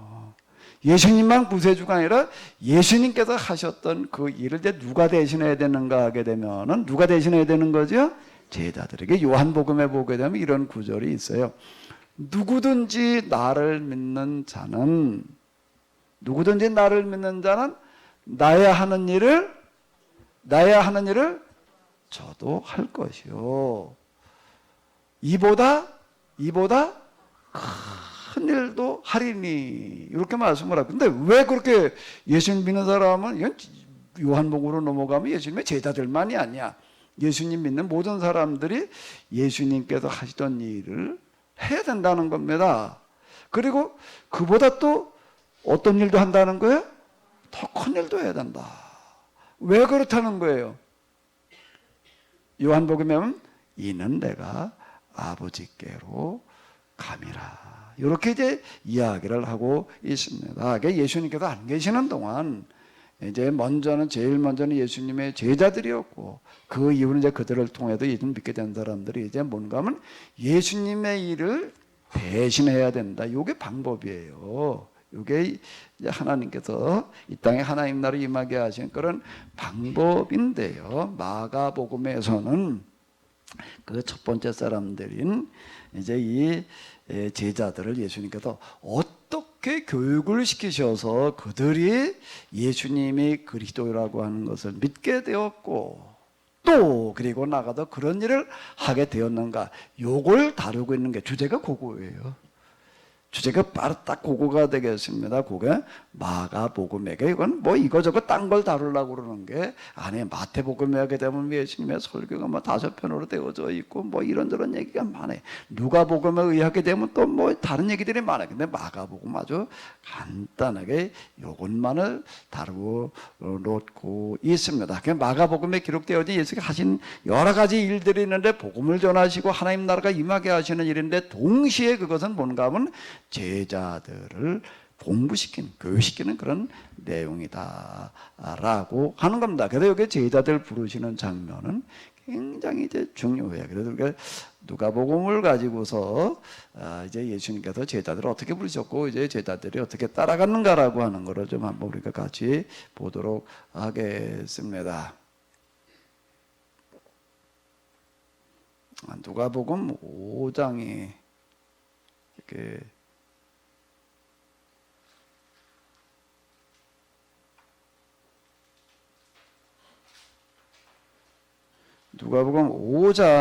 예수님만 구세주가 아니라 예수님께서 하셨던 그 일을 이제 누가 대신해야 되는가 하게 되면은 누가 대신해야 되는 거죠? 제자들에게. 요한복음에 보게 되면 이런 구절이 있어요. 누구든지 나를 믿는 자는 나야 하는 일을 저도 할 것이요. 이보다 큰 일도 하리니 이렇게 말씀을 하고. 근데 왜 그렇게 예수님 믿는 사람은 이건 요한복음으로 넘어가면 예수님의 제자들만이 아니야. 예수님 믿는 모든 사람들이 예수님께서 하시던 일을 해야 된다는 겁니다. 그리고 그보다 또 어떤 일도 한다는 거예요? 더 큰 일도 해야 된다. 왜 그렇다는 거예요? 요한복음에 보면 이는 내가 아버지께로 감이라. 이렇게 이제 이야기를 하고 있습니다. 그러니까 예수님께서 안 계시는 동안 이제 제일 먼저는 예수님의 제자들이었고 그 이후는 이제 그들을 통해서 예수님 믿게 된 사람들이 이제 뭔가 하면 예수님의 일을 대신해야 된다. 이게 방법이에요. 이게 하나님께서 이 땅에 하나님 나라를 임하게 하신 그런 방법인데요. 마가복음에서는 그 첫 번째 사람들인 이제 이 제자들을 예수님께서 어떻게 교육을 시키셔서 그들이 예수님이 그리스도라고 하는 것을 믿게 되었고 또 그리고 나가서 그런 일을 하게 되었는가, 요걸 다루고 있는 게 주제가 그거예요. 주제가 바로 딱 그거가 되겠습니다. 그게 마가복음에게 이건 뭐 이거저거 딴 걸 다루려고 그러는 게 아니, 마태복음에 하게 되면 예수님의 설교가 뭐 5편으로 되어져 있고 뭐 이런저런 얘기가 많아요. 누가복음에 의하게 되면 또 뭐 다른 얘기들이 많아요. 근데 마가복음 아주 간단하게 요것만을 다루고 놓고 있습니다. 마가복음에 기록되어진 예수가 하신 여러 가지 일들이 있는데 복음을 전하시고 하나님 나라가 임하게 하시는 일인데 동시에 그것은 뭔가 하면 제자들을 공부시키는, 교육시키는 그런 내용이다라고 하는 겁니다. 그래서 여기 제자들 부르시는 장면은 굉장히 이제 중요해요. 그래서 누가복음을 가지고서 이제 예수님께서 제자들을 어떻게 부르셨고 이제 제자들이 어떻게 따라갔는가라고 하는 거를 좀 한번 우리가 같이 보도록 하겠습니다. 누가복음 5장이 이렇게 누가복음 5장입니다.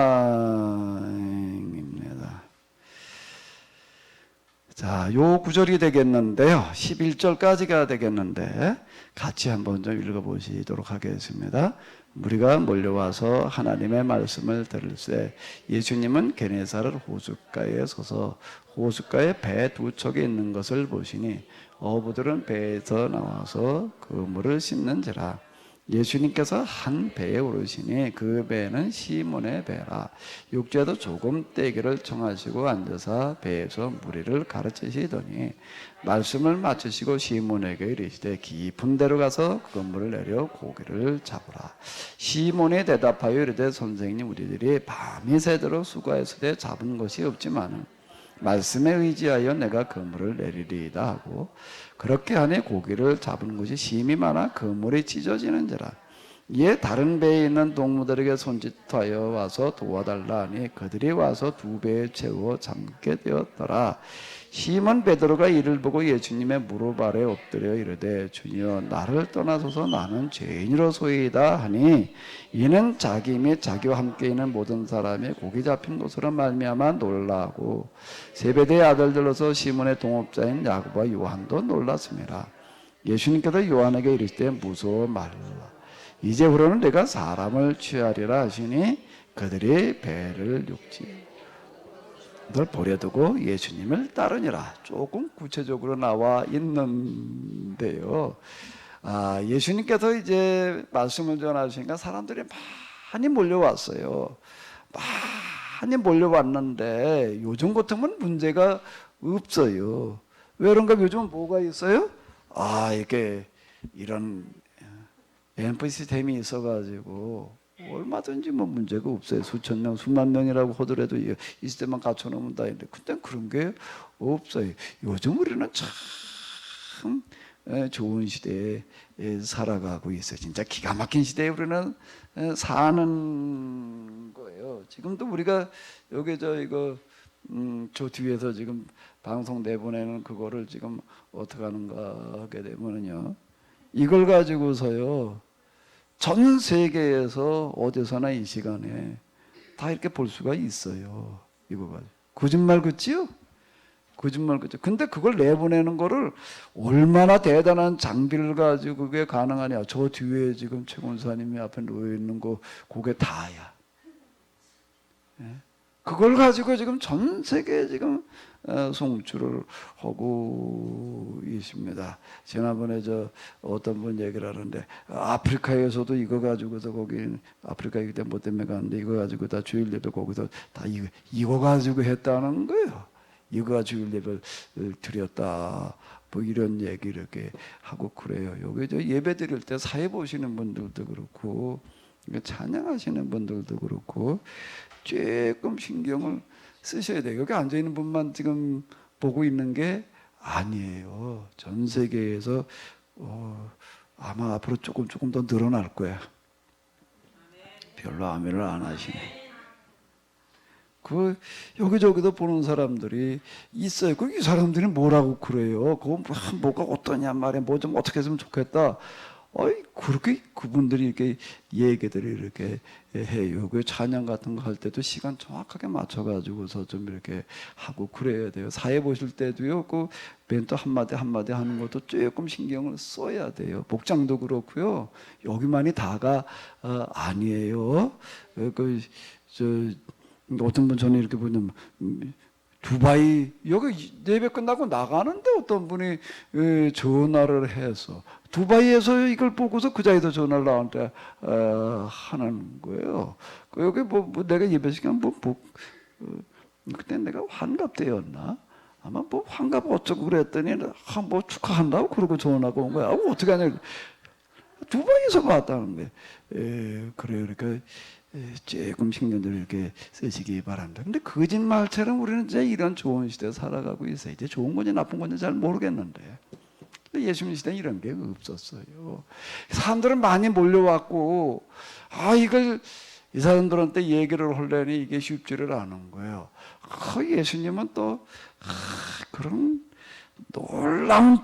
자, 요 구절이 되겠는데요. 11절까지가 되겠는데 같이 한번 좀 읽어보시도록 하겠습니다. 무리가 몰려와서 하나님의 말씀을 들을새 예수님은 게네사렛 호숫가에 서서 호숫가에 배 두 척이 있는 것을 보시니 어부들은 배에서 나와서 그물을 씹는지라. 예수님께서 한 배에 오르시니 그 배는 시몬의 배라. 육지에도 조금 떼기를 청하시고 앉아서 배에서 무리를 가르치시더니 말씀을 마치시고 시몬에게 이르시되 깊은 데로 가서 그물을 내려 고기를 잡으라. 시몬이 대답하여 이르되 선생님, 우리들이 밤이 새도록 수고하였으되 잡은 것이 없지만 말씀에 의지하여 내가 그물을 내리리이다 하고 그렇게 하니 고기를 잡은 것이 심히 많아 그물이 찢어지는지라. 이에 다른 배에 있는 동무들에게 손짓하여 와서 도와달라 하니 그들이 와서 두 배에 채워 잠게 되었더라. 시몬 베드로가 이를 보고 예수님의 무릎 아래 엎드려 이르되 주여 나를 떠나소서 나는 죄인이로소이다 하니 이는 자기 및 자기와 함께 있는 모든 사람이 고기 잡힌 것으로 말미암아 놀라고 세베대의 아들들로서 시몬의 동업자인 야고보와 요한도 놀랐습니다. 예수님께서 요한에게 이르시되 무서워 말라. 이제부로는 내가 사람을 취하리라 하시니 그들이 배를 육지 널 버려두고 예수님을 따르니라. 조금 구체적으로 나와 있는데요. 예수님께서 이제 말씀을 전하시니까 사람들이 많이 몰려왔어요. 많이 몰려왔는데 요즘 같으면 문제가 없어요. 왜 그런가? 요즘 뭐가 있어요? 이렇게 이런 앰프 시스템이 있어가지고 얼마든지 뭐 문제가 없어요. 수천 명, 수만 명이라고 하더라도 이 시스템만 갖춰놓으면 다인데 그때 그런 게 없어요. 요즘 우리는 참 좋은 시대에 살아가고 있어요. 진짜 기가 막힌 시대에 우리는 사는 거예요. 지금도 우리가 여기 저 뒤에서 지금 방송 내보내는 그거를 지금 어떻게 하는가 하게 되면요, 이걸 가지고서요 전 세계에서 어디서나 이 시간에 다 이렇게 볼 수가 있어요. 이거 가지고 거짓말 같지요? 거짓말 같죠. 근데 그걸 내보내는 거를 얼마나 대단한 장비를 가지고 그게 가능하냐. 저 뒤에 지금 최 권사님이 앞에 놓여 있는 거 그게 다야. 그걸 가지고 지금 전 세계에 지금 송출을 하고 있습니다. 지난번에 어떤 분 얘기를 하는데 아프리카에서도 이거 가지고서 거기 아프리카이기 때문에 뭐 때문에 갔는데 이거 가지고 다 주일 예배 거기서 다 이거 가지고 했다는 거예요. 이거 주일 예배를 드렸다. 뭐 이런 얘기 이렇게 하고 그래요. 여기 예배 드릴 때 사회 보시는 분들도 그렇고 찬양하시는 분들도 그렇고 조금 신경을 쓰셔야 돼요. 여기 앉아있는 분만 지금 보고 있는 게 아니에요. 전 세계에서 아마 앞으로 조금 더 늘어날 거야. 별로 아멘을 안 하시네. 여기저기도 보는 사람들이 있어요. 이 사람들이 뭐라고 그래요? 뭐가 어떠냐 말이야. 뭐 좀 어떻게 했으면 좋겠다. 그렇게 그분들이 이렇게 얘기들이 이렇게 해요. 그 찬양 같은 거 할 때도 시간 정확하게 맞춰가지고서 좀 이렇게 하고 그래야 돼요. 사회 보실 때도요, 그 멘트 한마디 하는 것도 조금 신경을 써야 돼요. 복장도 그렇고요. 여기만이 다가 아니에요. 어떤 분 저는 이렇게 보면 두바이 여기 예배 끝나고 나가는데 어떤 분이 전화를 해서 두바이에서 이걸 보고서 그 자리에서 전화를 나한테 하는 거예요. 여기 내가 예배 시간 그때 내가 환갑 때였나? 아마 환갑 어쩌고 그랬더니 뭐 축하한다고 그러고 전화가 온 거야. 어떻게 하냐? 두바이에서 왔다는 거예요. 그래요. 그러니까 조금 신경들 이렇게 쓰시기 바랍니다. 근데 거짓말처럼 우리는 이제 이런 좋은 시대에 살아가고 있어요. 이제 좋은 건지 나쁜 건지 잘 모르겠는데. 근데 예수님 시대는 이런 게 없었어요. 사람들은 많이 몰려왔고, 이 사람들한테 얘기를 하려니 이게 쉽지를 않은 거예요. 예수님은 또, 그런 놀라운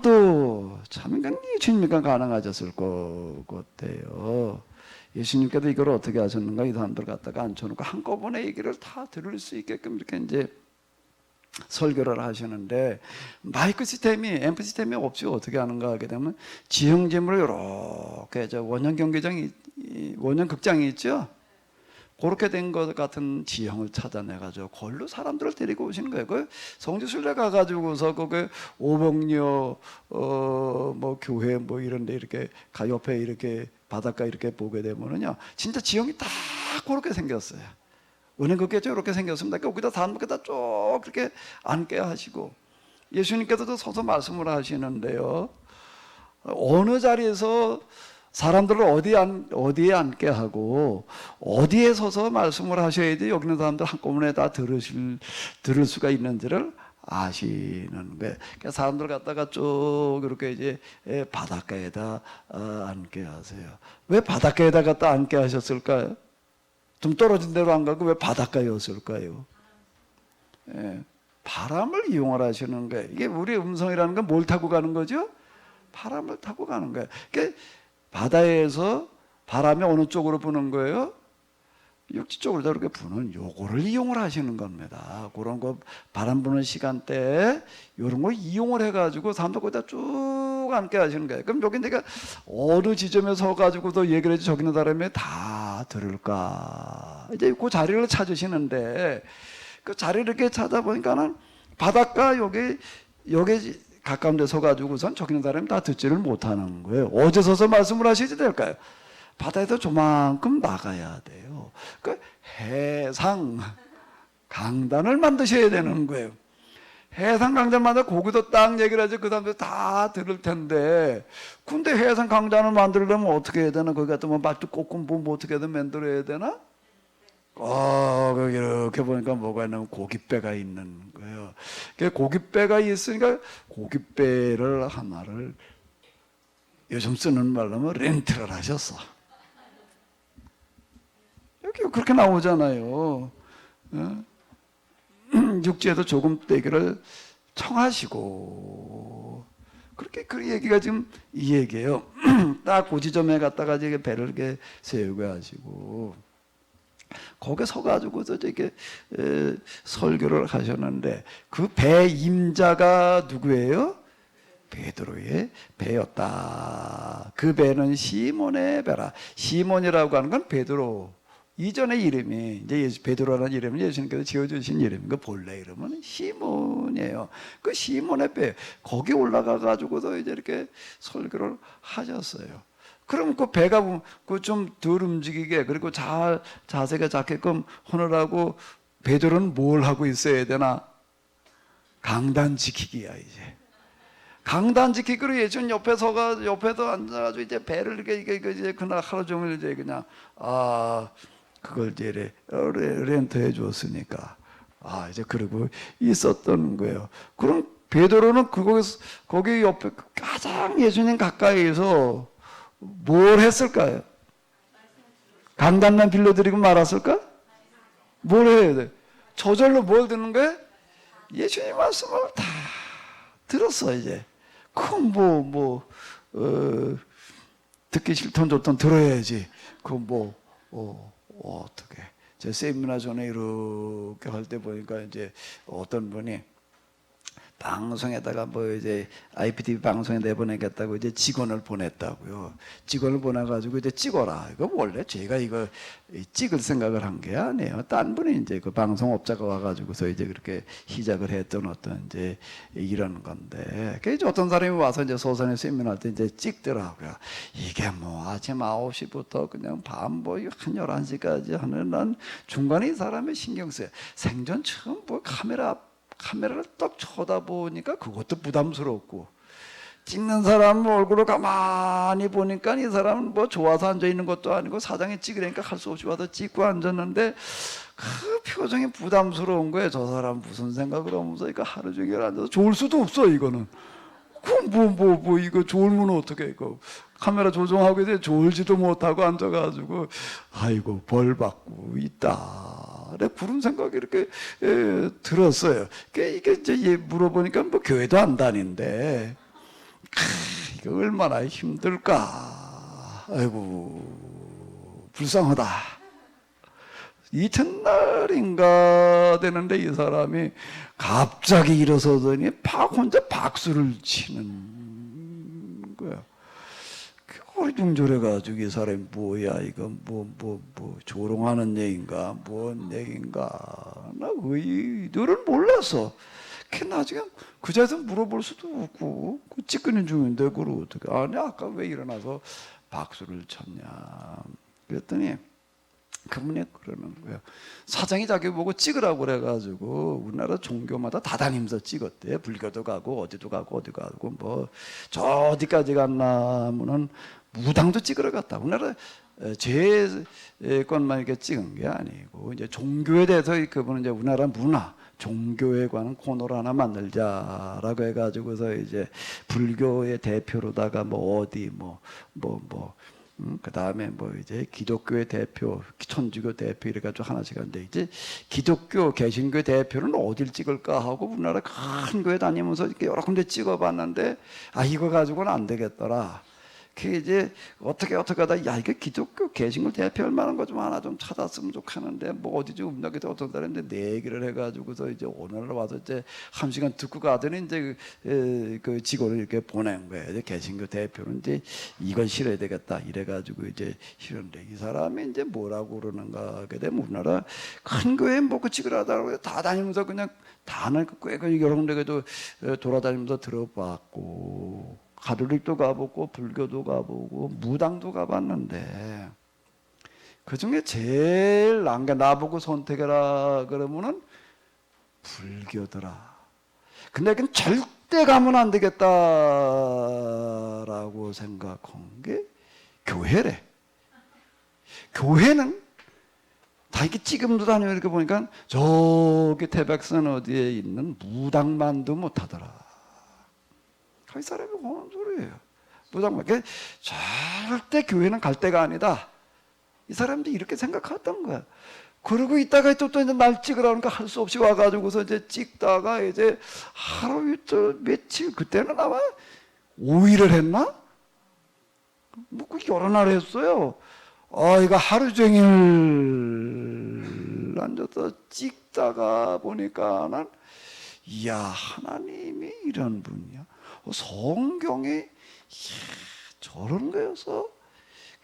참, 예수님이니까 가능하셨을 것 같아요. 예수님께도 이걸 어떻게 하셨는가? 이 사람들 갖다가 앉혀놓고 한꺼번에 얘기를 다 들을 수 있게끔 이렇게 이제 설교를 하시는데 마이크 시스템이 앰프 시스템이 없이 어떻게 하는가 하게 되면 지형지물을 이렇게 저 원형 경기장이 원형 극장이 있죠. 그렇게 된 것 같은 지형을 찾아내가지고 그걸로 사람들을 데리고 오시는 거예요. 그 성지순례 가가지고서 그 오복려 뭐 교회 뭐 이런데 이렇게 가 옆에 이렇게 바닷가 이렇게 보게 되면은요 진짜 지형이 딱 그렇게 생겼어요. 은행 극계죠 이렇게 생겼습니다. 거기다 사람들께다 쭉 그렇게 앉게 하시고 예수님께서도 서서 말씀을 하시는데요. 어느 자리에서 사람들을 어디에 앉게 하고 어디에 서서 말씀을 하셔야지 여기 있는 사람들 한꺼번에 다 들을 수가 있는지를 아시는 거예요. 그러니까 사람들 갖다가 쭉 이렇게 이제 바닷가에다 앉게 하세요. 왜 바닷가에다 갖다 앉게 하셨을까요? 좀 떨어진 데로 안 가고 왜 바닷가였을까요? 예, 바람을 이용을 하시는 거예요. 이게 우리 음성이라는 건 뭘 타고 가는 거죠? 바람을 타고 가는 거예요. 그러니까 바다에서 바람이 어느 쪽으로 부는 거예요? 육지 쪽으로 저렇게 부는 요거를 이용을 하시는 겁니다. 그런 거 바람 부는 시간대에 이런 걸 이용을 해가지고 사람들 거기다 쭉 앉게 하시는 거예요. 그럼 여기 내가 어느 지점에 서가지고도 얘기를 해서 저기 있는 사람이 다 들을까? 이제 그 자리를 찾으시는데 그 자리를 이렇게 찾아보니까는 바닷가 여기 가까운 데 서가지고선 저기 있는 사람이 다 듣지를 못하는 거예요. 어디 서서 말씀을 하셔야 될까요? 바다에서 조만큼 나가야 돼요. 그 해상 강단을 만드셔야 되는 거예요. 해상 강단 만들어 거기도 딱 얘기를 하죠. 그 사람들 다 들을 텐데 근데 해상 강단을 만들려면 어떻게 해야 되나? 거기 갖다 뭐 말도 꽂고 뭐 어떻게 해야 만들어야 되나? 이렇게 보니까 뭐가 있냐면 고깃배가 있는 거예요. 고깃배가 있으니까 고깃배를 하나를 요즘 쓰는 말로 하면 렌트를 하셨어. 여기 그렇게 나오잖아요. 육지에도 조금 떼기를 청하시고 그렇게 그 얘기가 지금 이 얘기예요. 딱 그 지점에 갔다가 이제 배를 이렇게 세우게 하시고 거기에 서가지고서 이렇게 설교를 하셨는데 그 배 임자가 누구예요? 베드로의 배였다. 그 배는 시몬의 배라. 시몬이라고 하는 건 베드로 이전의 이름이 이제 베드로라는 이름은 예수님께서 지어주신 이름인 거 본래 이름은 시몬이에요. 그 시몬의 배 거기 올라가 가지고서 이제 이렇게 설교를 하셨어요. 그럼 그 배가 그 좀 덜 움직이게 그리고 자세가 잡게끔 하느라고 베드로는 뭘 하고 있어야 되나? 강단 지키기야 이제. 강단 지키기로 예수님 옆에서 앉아가지고 이제 배를 이렇게 이제 그날 하루 종일 이제 그냥 그걸 이제 렌트해 줬으니까 이제 그러고 있었던 거예요. 그럼 베드로는 거기 옆에 가장 예수님 가까이에서 뭘 했을까요? 강단만 빌려드리고 말았을까? 뭘 해야 돼? 저절로 뭘 듣는 거예요? 예수님 말씀을 다 들었어 이제. 그건 듣기 싫던 좋던 들어야지. 그건 어떻게? 제 세미나 전에 이렇게 할 때 보니까 이제 어떤 분이 방송에다가 이제 IPTV 방송에 내보내겠다고 이제 직원을 보냈다고요. 직원을 보내가지고 이제 찍어라. 이거 원래 제가 이거 찍을 생각을 한 게 아니에요. 딴 분이 이제 그 방송업자가 와가지고서 이제 그렇게 시작을 했던 어떤 이제 이런 건데. 그 이제 어떤 사람이 와서 이제 소선에 세미나할 때 이제 찍더라고요. 이게 아침 9시부터 그냥 밤 한 11시까지 하는 난 중간에 이 사람이 신경 써요. 생전 처음 카메라를 딱 쳐다보니까 그것도 부담스럽고 찍는 사람 얼굴을 가만히 보니까 이 사람은 좋아서 앉아있는 것도 아니고 사장이 찍으려니까 할 수 없이 와서 찍고 앉았는데 그 표정이 부담스러운 거예요. 저 사람 무슨 생각을 하면서 이거 하루 종일 앉아서 좋을 수도 없어 이거는. 이거 좋으면 어떡해 이거. 카메라 조종하고 이제 졸지도 못하고 앉아가지고 아이고 벌 받고 있다. 그런 생각이 이렇게 들었어요. 이게 이제 물어보니까 교회도 안 다닌데 이거 얼마나 힘들까. 아이고 불쌍하다. 이튿날인가 되는데 이 사람이 갑자기 일어서더니 혼자 박수를 치는 거야. 어리둥절해가지고 이 사람이 뭐야 이거 뭐 조롱하는 얘기인가 뭔 얘기인가 나 의도를 몰라서 나중에 그 자리에서 물어볼 수도 없고 찌끄는 중인데 그걸 어떻게 아니 아까 왜 일어나서 박수를 쳤냐 그랬더니 그분이 그러는 거예요. 사장이 자기 보고 찍으라고 그래가지고 우리나라 종교마다 다 다니면서 찍었대. 불교도 가고 어디도 가고 뭐 저 어디까지 갔나 하면은 무당도 찍으러 갔다. 우리나라 제 것만 이렇게 찍은 게 아니고 이제 종교에 대해서 그분은 이제 우리나라 문화 종교에 관한 코너를 하나 만들자라고 해가지고서 이제 불교의 대표로다가 뭐 어디 그 다음에 뭐 이제 기독교의 대표, 천주교 대표 이래가지고 하나씩 하는데 이제 기독교, 개신교 대표는 어딜 찍을까 하고 우리나라 큰 교회 다니면서 이렇게 여러 군데 찍어봤는데 아 이거 가지고는 안 되겠더라. 그 이제 어떻게 하다 야 이거 기독교 개신교 대표할 만한 거 좀 하나 좀 찾았으면 좋겠는데 뭐 어디 좀 음악에도 어떤 사람인데 내 얘기를 해가지고서 이제 오늘 와서 이제 1시간 듣고 가더니 이제 그 직원을 이렇게 보낸 거예요. 이제 개신교 대표는 이제 이건 실어야 되겠다 이래가지고 이제 실었는데 이 사람이 이제 뭐라고 그러는가 하게 되면 우리나라 큰 교회 뭐 그 찍으라다고 다 다니면서 그냥 다는 꽤 여러 군데도 돌아다니면서 들어봤고. 가톨릭도 가보고 불교도 가보고 무당도 가봤는데 그중에 제일 난 게 나보고 선택해라 그러면은 불교더라. 근데 그건 절대 가면 안 되겠다라고 생각한 게 교회래. 교회는 다 이렇게 찍음도 다니고 이렇게 보니까 저기 태백산 어디에 있는 무당만도 못하더라. 이 사람이 하는 소리예요. 무당만. 절대 교회는 갈 데가 아니다. 이 사람들이 이렇게 생각했던 거야. 그러고 있다가 또 이제 날 찍으라니까 할 수 없이 와가지고서 이제 찍다가 이제 하루 이틀 며칠 그때는 아마 5일을 했나? 뭐 그 여러 날 했어요. 이거 하루 종일 앉아서 찍다가 보니까는 이야 하나님이 이런 분이야. 성경이 저런 거여서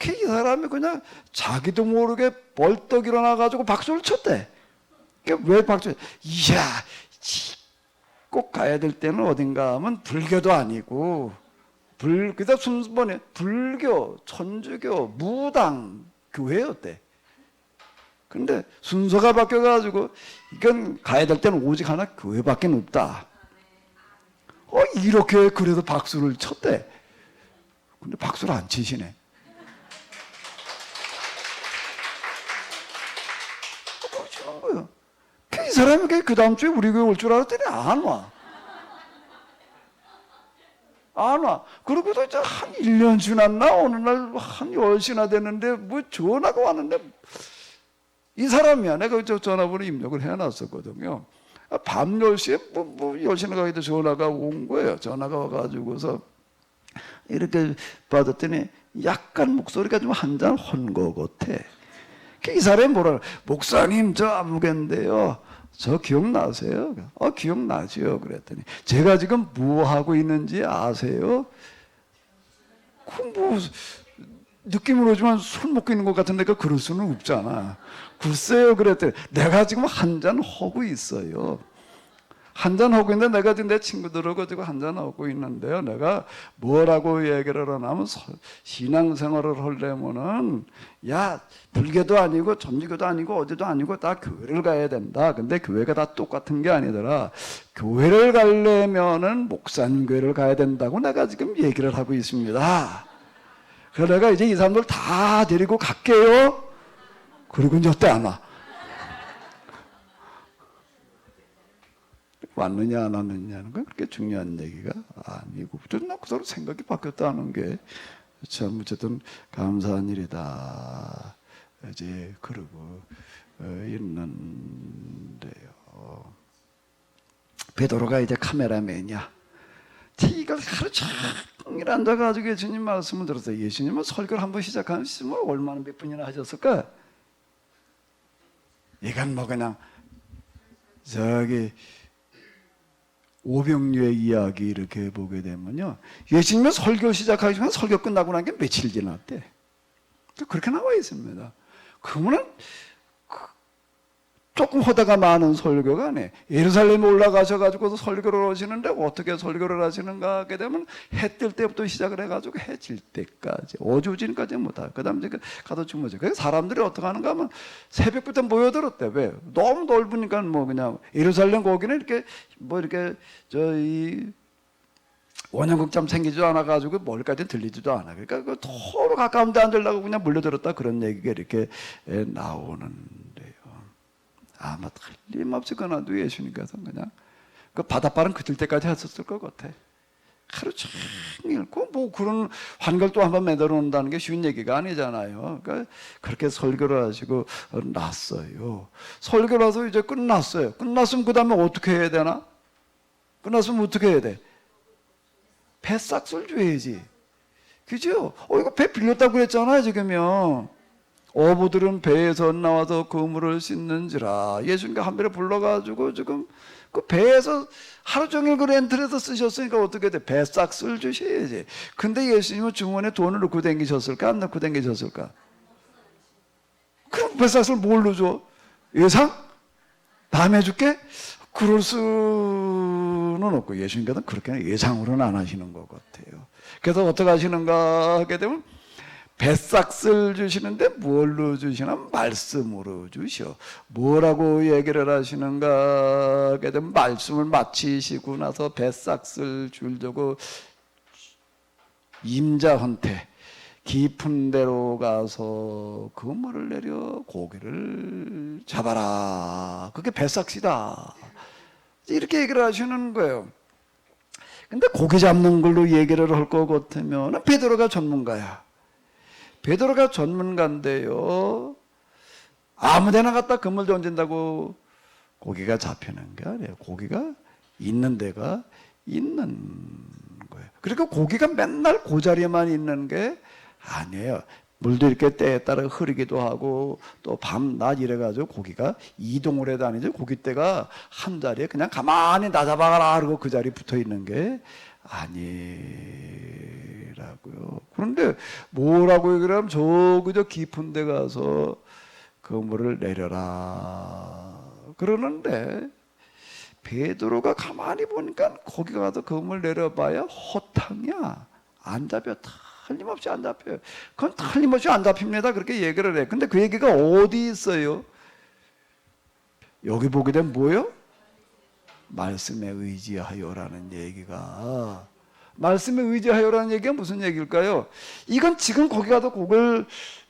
이 사람이 그냥 자기도 모르게 벌떡 일어나가지고 박수를 쳤대. 왜 박수? 이야 꼭 가야 될 때는 어딘가 하면 불교도 아니고 그다 순번에 불교, 천주교, 무당, 교회였대. 근데 순서가 바뀌어가지고 이건 가야 될 때는 오직 하나 교회밖에 없다. 이렇게 그래도 박수를 쳤대. 근데 박수를 안 치시네. 치는 거예요. 이 사람이 그 다음 주에 우리 교회 올 줄 알았더니 안 와. 안 와. 그러고도 이제 한 1년 지났나? 어느 날 한 10시나 됐는데 뭐 전화가 왔는데 이 사람이야. 내가 저 전화번호 입력을 해놨었거든요. 밤 10시에 뭐 10시나 가기도 전화가 온 거예요. 전화가 와가지고서 이렇게 받았더니 약간 목소리가 좀 한 잔 헌 거 같아. 이 사람이 뭐라 목사님 저 아무개인데요. 저 기억나세요? 기억나죠. 그랬더니 제가 지금 뭐 하고 있는지 아세요? 뭐 느낌으로지만 술 먹고 있는 것 같은데 그럴 수는 없잖아. 글쎄요. 그랬더니 내가 지금 한 잔 하고 있어요. 한 잔 하고 있는데 내가 지금 내 친구들하고 지금 한 잔 하고 있는데요. 내가 뭐라고 얘기를 하냐면 신앙생활을 하려면은 야 불교도 아니고 천주교도 아니고 어디도 아니고 다 교회를 가야 된다. 근데 교회가 다 똑같은 게 아니더라. 교회를 가려면은 목사님 교회를 가야 된다고 내가 지금 얘기를 하고 있습니다. 그래서 내가 이제 이 사람들 다 데리고 갈게요. 그리고 이제 어때 안 와? 왔느냐 안 왔느냐는 건 그렇게 중요한 얘기가 아니고 저는 서로 생각이 바뀌었다는 게 참 어쨌든 감사한 일이다. 이제 그러고 있는데요. 베드로가 이제 카메라맨이야. 이걸 하루 종일 앉아가지고 예수님 말씀을 들었어요. 예수님은 설교를 한번 시작하면 얼마나 몇 분이나 하셨을까? 이건 뭐 그냥 저기 오병류의 이야기 이렇게 보게 되면요, 예수님은 설교 시작하기 전에 설교 끝나고 난 게 며칠 지났대. 그렇게 나와 있습니다. 그러면은 조금 허다가 많은 설교가 아니에요. 예루살렘에 올라가셔가지고 설교를 하시는데 어떻게 설교를 하시는가 하게 되면 해 뜰 때부터 시작을 해가지고 해 질 때까지 어주진까지 못하고 그 다음에 가서 주무죠. 그래서 사람들이 어떻게 하는가 하면 새벽부터 모여들었대. 왜? 너무 넓으니까 뭐 그냥 예루살렘 거기는 이렇게 뭐 이렇게 저희 원형극장 생기지도 않아가지고 멀리까지 들리지도 않아. 그러니까 그 서로 가까운 데 앉으려고 그냥 몰려들었다 그런 얘기가 이렇게 나오는데요. 아마 틀림없이 그나도 예수님께서 그냥 그 바닷바람 그칠 때까지 했었을 것 같아. 하루 종일 뭐 그런 환경을 또 한번 만들어 놓는다는 게 쉬운 얘기가 아니잖아요. 그러니까 그렇게 설교를 하시고 났어요. 설교라서 이제 끝났어요. 끝났으면 그 다음에 어떻게 해야 되나? 끝났으면 어떻게 해야 돼? 배싹을 줘야지. 그죠? 이거 배 빌렸다고 그랬잖아요, 지금요. 어부들은 배에서 나와서 그물을 씻는지라. 예수님과 한 배를 불러가지고 지금 그 배에서 하루 종일 그 렌트에서 쓰셨으니까 어떻게 돼? 배싹을 주셔야지. 근데 예수님은 주머니에 돈을 넣고 다니셨을까? 안 넣고 다니셨을까? 그럼 배싹을 뭘로 줘? 예상? 다음에 줄게? 그럴 수는 없고 예수님께서는 그렇게 예상으로는 안 하시는 것 같아요. 그래서 어떻게 하시는가 하게 되면 배싹을 주시는데 뭘로 주시나? 말씀으로 주셔. 뭐라고 얘기를 하시는가 하게 되면 말씀을 마치시고 나서 배싹을 주려고 임자한테 깊은 데로 가서 그물을 내려 고기를 잡아라. 그게 배싹이다. 이렇게 얘기를 하시는 거예요. 근데 고기 잡는 걸로 얘기를 할 것 같으면 베드로가 전문가야. 베드로가 전문가인데요, 아무데나 갖다 그물 던진다고 고기가 잡히는 게 아니에요. 고기가 있는 데가 있는 거예요. 그러니까 고기가 맨날 그 자리에만 있는 게 아니에요. 물도 이렇게 때에 따라 흐르기도 하고 또 밤, 낮 이래가지고 고기가 이동을 해도 아니죠. 고깃대가 한 자리에 그냥 가만히 나 잡아가라 그러고 그 자리에 붙어 있는 게 아니라고요. 그런데 뭐라고 얘기를 하면 그저 깊은 데 가서 그물을 내려라 그러는데 베드로가 가만히 보니까 거기 가서 그물 내려봐야 허탕이야. 안 잡혀. 틀림없이 안 잡혀요. 그건 틀림없이 안 잡힙니다. 그렇게 얘기를 해. 근데 그 얘기가 어디 있어요? 여기 보게 되면 뭐요? 말씀에 의지하여라는 얘기가. 말씀에 의지하여라는 얘기가 무슨 얘기일까요? 이건 지금 거기 가서 고기를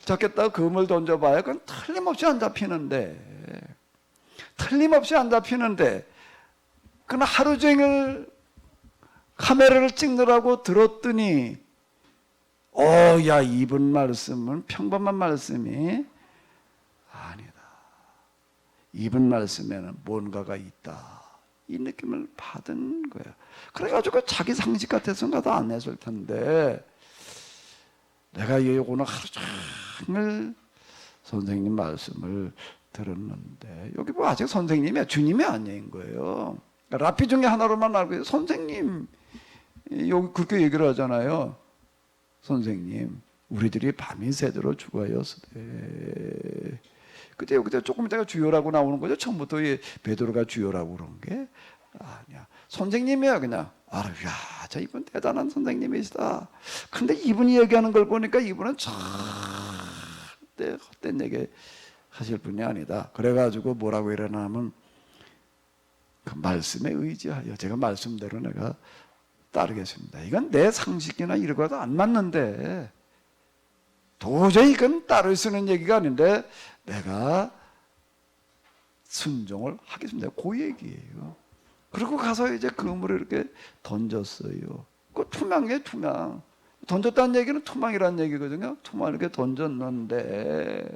잡겠다고 그물 던져봐야 그건 틀림없이 안 잡히는데. 틀림없이 안 잡히는데. 그러나 하루 종일 카메라를 찍느라고 들었더니 야, 이분 말씀은 평범한 말씀이 아니다. 이분 말씀에는 뭔가가 있다. 이 느낌을 받은 거예요. 그래가지고 자기 상식 같아서는 가도 안 했을 텐데, 내가 오늘 하루 종일 선생님 말씀을 들었는데, 여기 뭐 아직 선생님이 주님이 아닌 거예요. 라피 중에 하나로만 알고 있어요. 선생님, 여기 그렇게 얘기를 하잖아요. 선생님, 우리들이 밤이 새도록 죽어였으되. 그때 여기서 조금 있다가 주여라고 나오는 거죠. 처음부터 베드로가 주여라고 그런 게 아니야. 선생님이야 그냥. 야, 저 이분 대단한 선생님이시다. 근데 이분이 얘기하는 걸 보니까 이분은 절대 헛된 얘기 하실 분이 아니다. 그래가지고 뭐라고 일어나면 그 말씀에 의지하여 제가 말씀대로 내가 따르겠습니다. 이건 내 상식이나 이러고도 안 맞는데 도저히 이건 따를 수 있는 얘기가 아닌데 내가 순종을 하겠습니다. 그 얘기예요. 그리고 가서 이제 그물을 이렇게 던졌어요. 그 투명이에요, 투명. 던졌다는 얘기는 투망이라는 얘기거든요. 투망 이렇게 던졌는데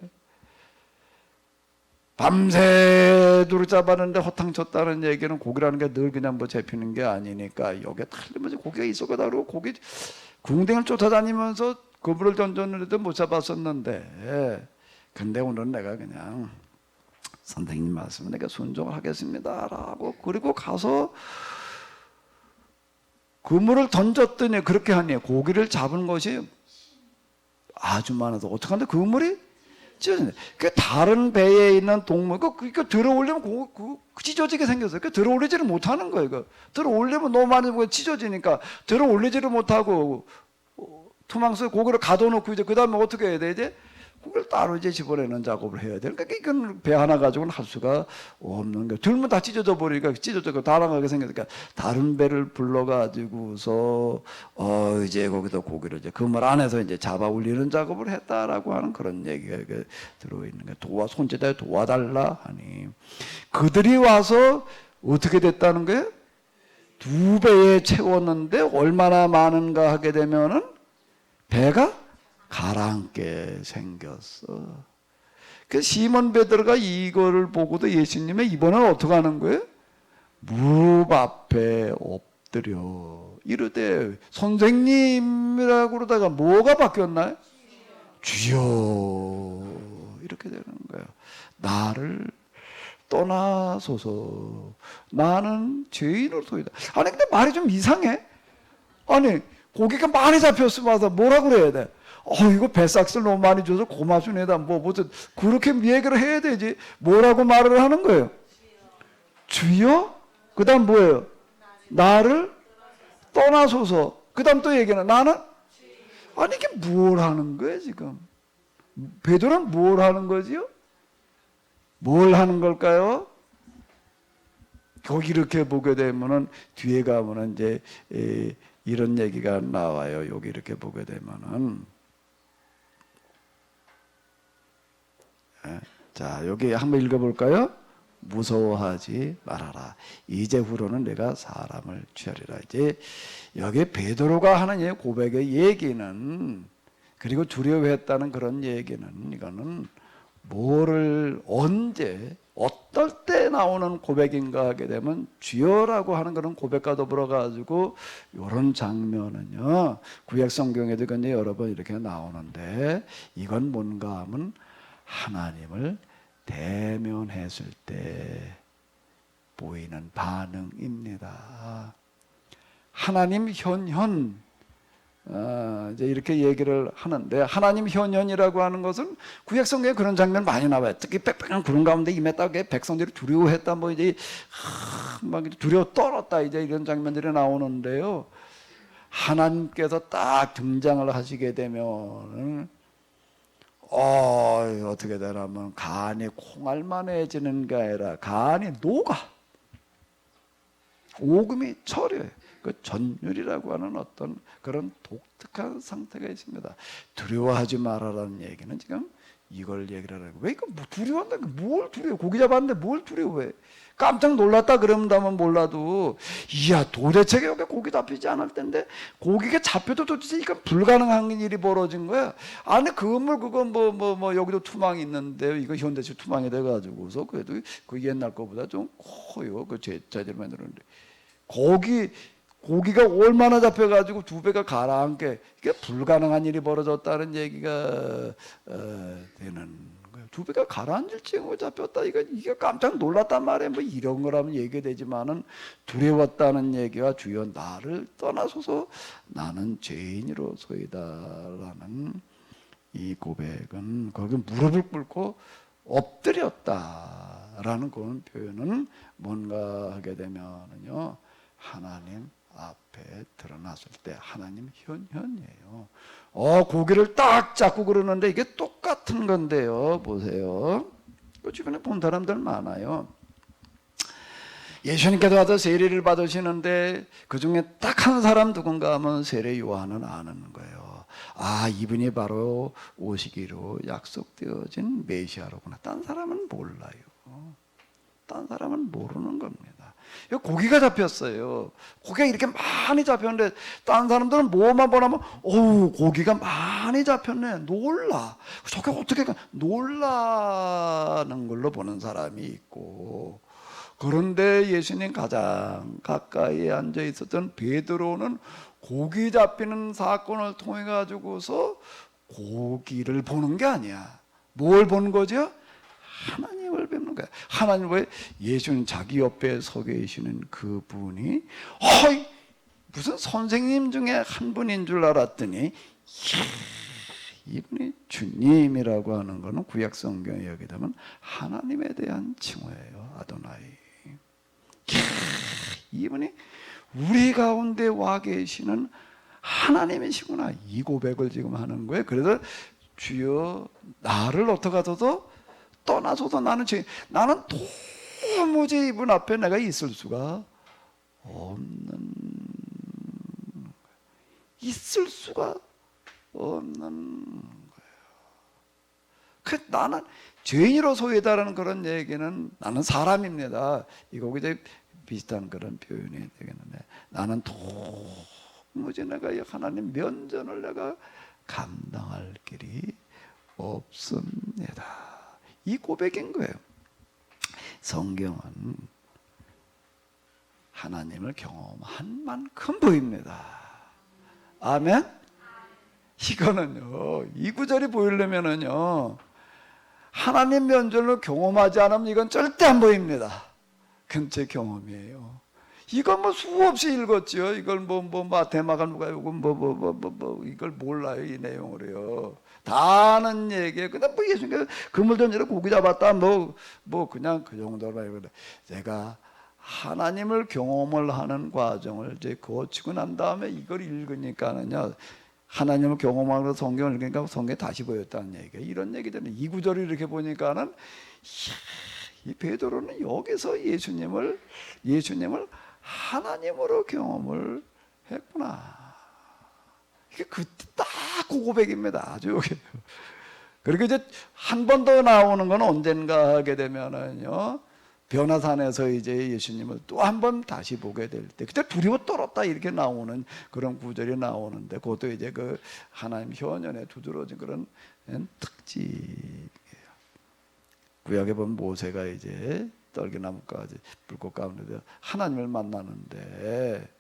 밤새도록 잡았는데 허탕쳤다는 얘기는 고기라는 게 늘 그냥 뭐 잡히는 게 아니니까 여기에 틀림없이 고기가 있을 거다 그러고 고기 궁뎅이를 쫓아다니면서 그물을 던졌는데도 못 잡았었는데 근데 오늘 내가 그냥 선생님 말씀은 내가 순종을 하겠습니다라고 그리고 가서 그물을 던졌더니 그렇게 하니 고기를 잡은 것이 아주 많아서 어떡한데 그물이 찢어지네. 그 다른 배에 있는 동물 그 들어올리면 찢어지게 생겼어요. 그 들어올리지를 못하는 거예요. 그 들어올리면 너무 많이 찢어지니까 들어올리지를 못하고 투망 속에 고기를 가둬놓고 이제 그 다음에 어떻게 해야 돼? 이제 고기를 따로 이제 집어내는 작업을 해야 돼요. 그러니까 이건 배 하나 가지고는 할 수가 없는 거예요. 들면 다 찢어져 버리니까 찢어져 달아나게 생기니까 다른 배를 불러가지고서 이제 거기서 고기를 이제 그물 안에서 이제 잡아 올리는 작업을 했다라고 하는 그런 얘기가 들어있는 거예요. 손짓에 도와달라 하니 그들이 와서 어떻게 됐다는 거예요? 2배에 채웠는데 얼마나 많은가 하게 되면은 배가 가라앉게 생겼어. 그 시몬 베드로가 이거를 보고도 예수님의 이번엔 어떻게 하는 거예요? 무릎 앞에 엎드려 이르되 선생님이라고 그러다가 뭐가 바뀌었나요? 주여 이렇게 되는 거예요. 나를 떠나소서 나는 죄인으로소이다. 아니 근데 말이 좀 이상해. 아니 고기가 많이 잡혔으면 뭐라고 그래야 돼? 이거 뱃삭스를 너무 많이 줘서 고마주네다. 무슨 그렇게 얘기를 해야 되지. 뭐라고 말을 하는 거예요? 주여? 그 다음 뭐예요? 나를 떠나소서. 그 다음 또 얘기는 나는? 아니 이게 뭘 하는 거예요 지금? 베드로는 뭘 하는 거지요? 뭘 하는 걸까요? 거기 이렇게 보게 되면은 뒤에 가면은 이제 이런 얘기가 나와요. 여기 이렇게 보게 되면은 자 여기 한번 읽어볼까요? 무서워하지 말아라. 이제후로는 내가 사람을 취하리라. 이제 여기 베드로가 하는 고백의 얘기는 그리고 두려워했다는 그런 얘기는 이거는 뭐를 언제 어떨 때 나오는 고백인가 하게 되면 주여라고 하는 그런 고백과 더불어 가지고 이런 장면은요 구약 성경에도 굉장히 여러 번 이렇게 나오는데 이건 뭔가 하면 하나님을 대면했을 때 보이는 반응입니다. 하나님 현현 이제 이렇게 얘기를 하는데 하나님 현현이라고 하는 것은 구약 성경에 그런 장면 많이 나와요. 특히 빽빽한 구름 가운데 임했다, 백성들이 두려워했다, 이제 막 두려워 떨었다, 이제 이런 장면들이 나오는데요. 하나님께서 딱 등장을 하시게 되면 어떻게 되냐면 간이 콩알만해지는 게 아니라 간이 녹아 오금이 처려요. 그 전율이라고 하는 어떤 그런 독특한 상태가 있습니다. 두려워하지 말아라는 얘기는 지금 이걸 얘기를 하라고. 왜 이거 두려워한다? 뭘 두려워? 고기 잡았는데 뭘 두려워해? 깜짝 놀랐다 그런다면 몰라도 이야 도대체 여기 고기 잡히지 않을 텐데 고기가 잡혀도 도대체 이건 불가능한 일이 벌어진 거야. 안에 그물 그건 뭐 여기도 투망이 있는데요. 이거 현대식 투망이 돼가지고서 그래도 그 옛날 거보다 좀 커요. 그 제자들 만드는데 고기가 얼마나 잡혀가지고 2배가 가라앉게 이게 불가능한 일이 벌어졌다는 얘기가 되는 거예요. 2배가 가라앉을 징후 잡혔다. 이게 깜짝 놀랐단 말이에요. 뭐 이런 거라면 얘기되지만은 두려웠다는 얘기가 주여 나를 떠나소서 나는 죄인이로소이다라는 이 고백은 거기 무릎을 꿇고 엎드렸다라는 그런 표현은 뭔가 하게 되면은요 하나님 앞에 드러났을 때 하나님 현현이에요. 고기를 딱 잡고 그러는데 이게 똑같은 건데요. 보세요. 그 주변에 본 사람들 많아요. 예수님께서 와서 세례를 받으시는데 그 중에 딱 한 사람 누군가 하면 세례 요한은 아는 거예요. 이분이 바로 오시기로 약속되어진 메시아로구나. 딴 사람은 몰라요. 딴 사람은 모르는 겁니다. 고기가 잡혔어요. 고기가 이렇게 많이 잡혔는데 딴 사람들은 뭐만 보라면 고기가 많이 잡혔네. 놀라. 저게 어떻게 놀라는 걸로 보는 사람이 있고 그런데 예수님 가장 가까이 앉아 있었던 베드로는 고기 잡히는 사건을 통해 가지고서 고기를 보는 게 아니야. 뭘 보는 거죠? 하나님을 뵙는 거야. 하나님 왜 예수는 자기 옆에 서 계시는 그분이 어이 무슨 선생님 중에 한 분인 줄 알았더니 이분이 주님이라고 하는 것은 구약 성경에 여기 되면 하나님에 대한 칭호예요. 아도나이. 이분이 우리 가운데 와 계시는 하나님이시구나. 이 고백을 지금 하는 거예요. 그래서 주여 나를 어떻게 하셔도 떠나서도 나는 도무지 이분 앞에 내가 있을 수가 없는 거예요. 나는 죄인으로 소이다라는 그런 얘기는 나는 사람입니다. 이거 이제 비슷한 그런 표현이 되겠는데 나는 도무지 내가 하나님 면전을 내가 감당할 길이 없습니다. 이 고백인 거예요. 성경은 하나님을 경험한 만큼 보입니다. 아멘? 이거는요, 이 구절이 보이려면은요, 하나님 면전을 경험하지 않으면 이건 절대 안 보입니다. 그건 제 경험이에요. 이건 뭐 수없이 읽었지요. 이걸 마테마가 누가 이거 이걸 몰라요, 이 내용으로요. 다 아는 얘기예요. 근데 뭐 예수님께서 그물 던지러 고기 잡았다, 그냥 그 정도로 말고 제가 하나님을 경험을 하는 과정을 이제 거치고 난 다음에 이걸 읽으니까는요, 하나님을 경험하면서 성경을 읽으니까 성경에 다시 보였다는 얘기예요. 이런 얘기들은 이 구절을 이렇게 보니까는 이 베드로는 여기서 예수님을 하나님으로 경험을 했구나. 이게 그때 딱 그 고백입니다. 아주 여기. 그리고 이제 한 번 더 나오는 건 언젠가 하게 되면은요, 변화산에서 이제 예수님을 또 한 번 다시 보게 될 때, 그때 두려워 떨었다 이렇게 나오는 그런 구절이 나오는데, 그것도 이제 그 하나님 현현에 두드러진 그런 특징이에요. 구약에 보면 모세가 이제 떨기나무까지 불꽃 가운데 하나님을 만나는데,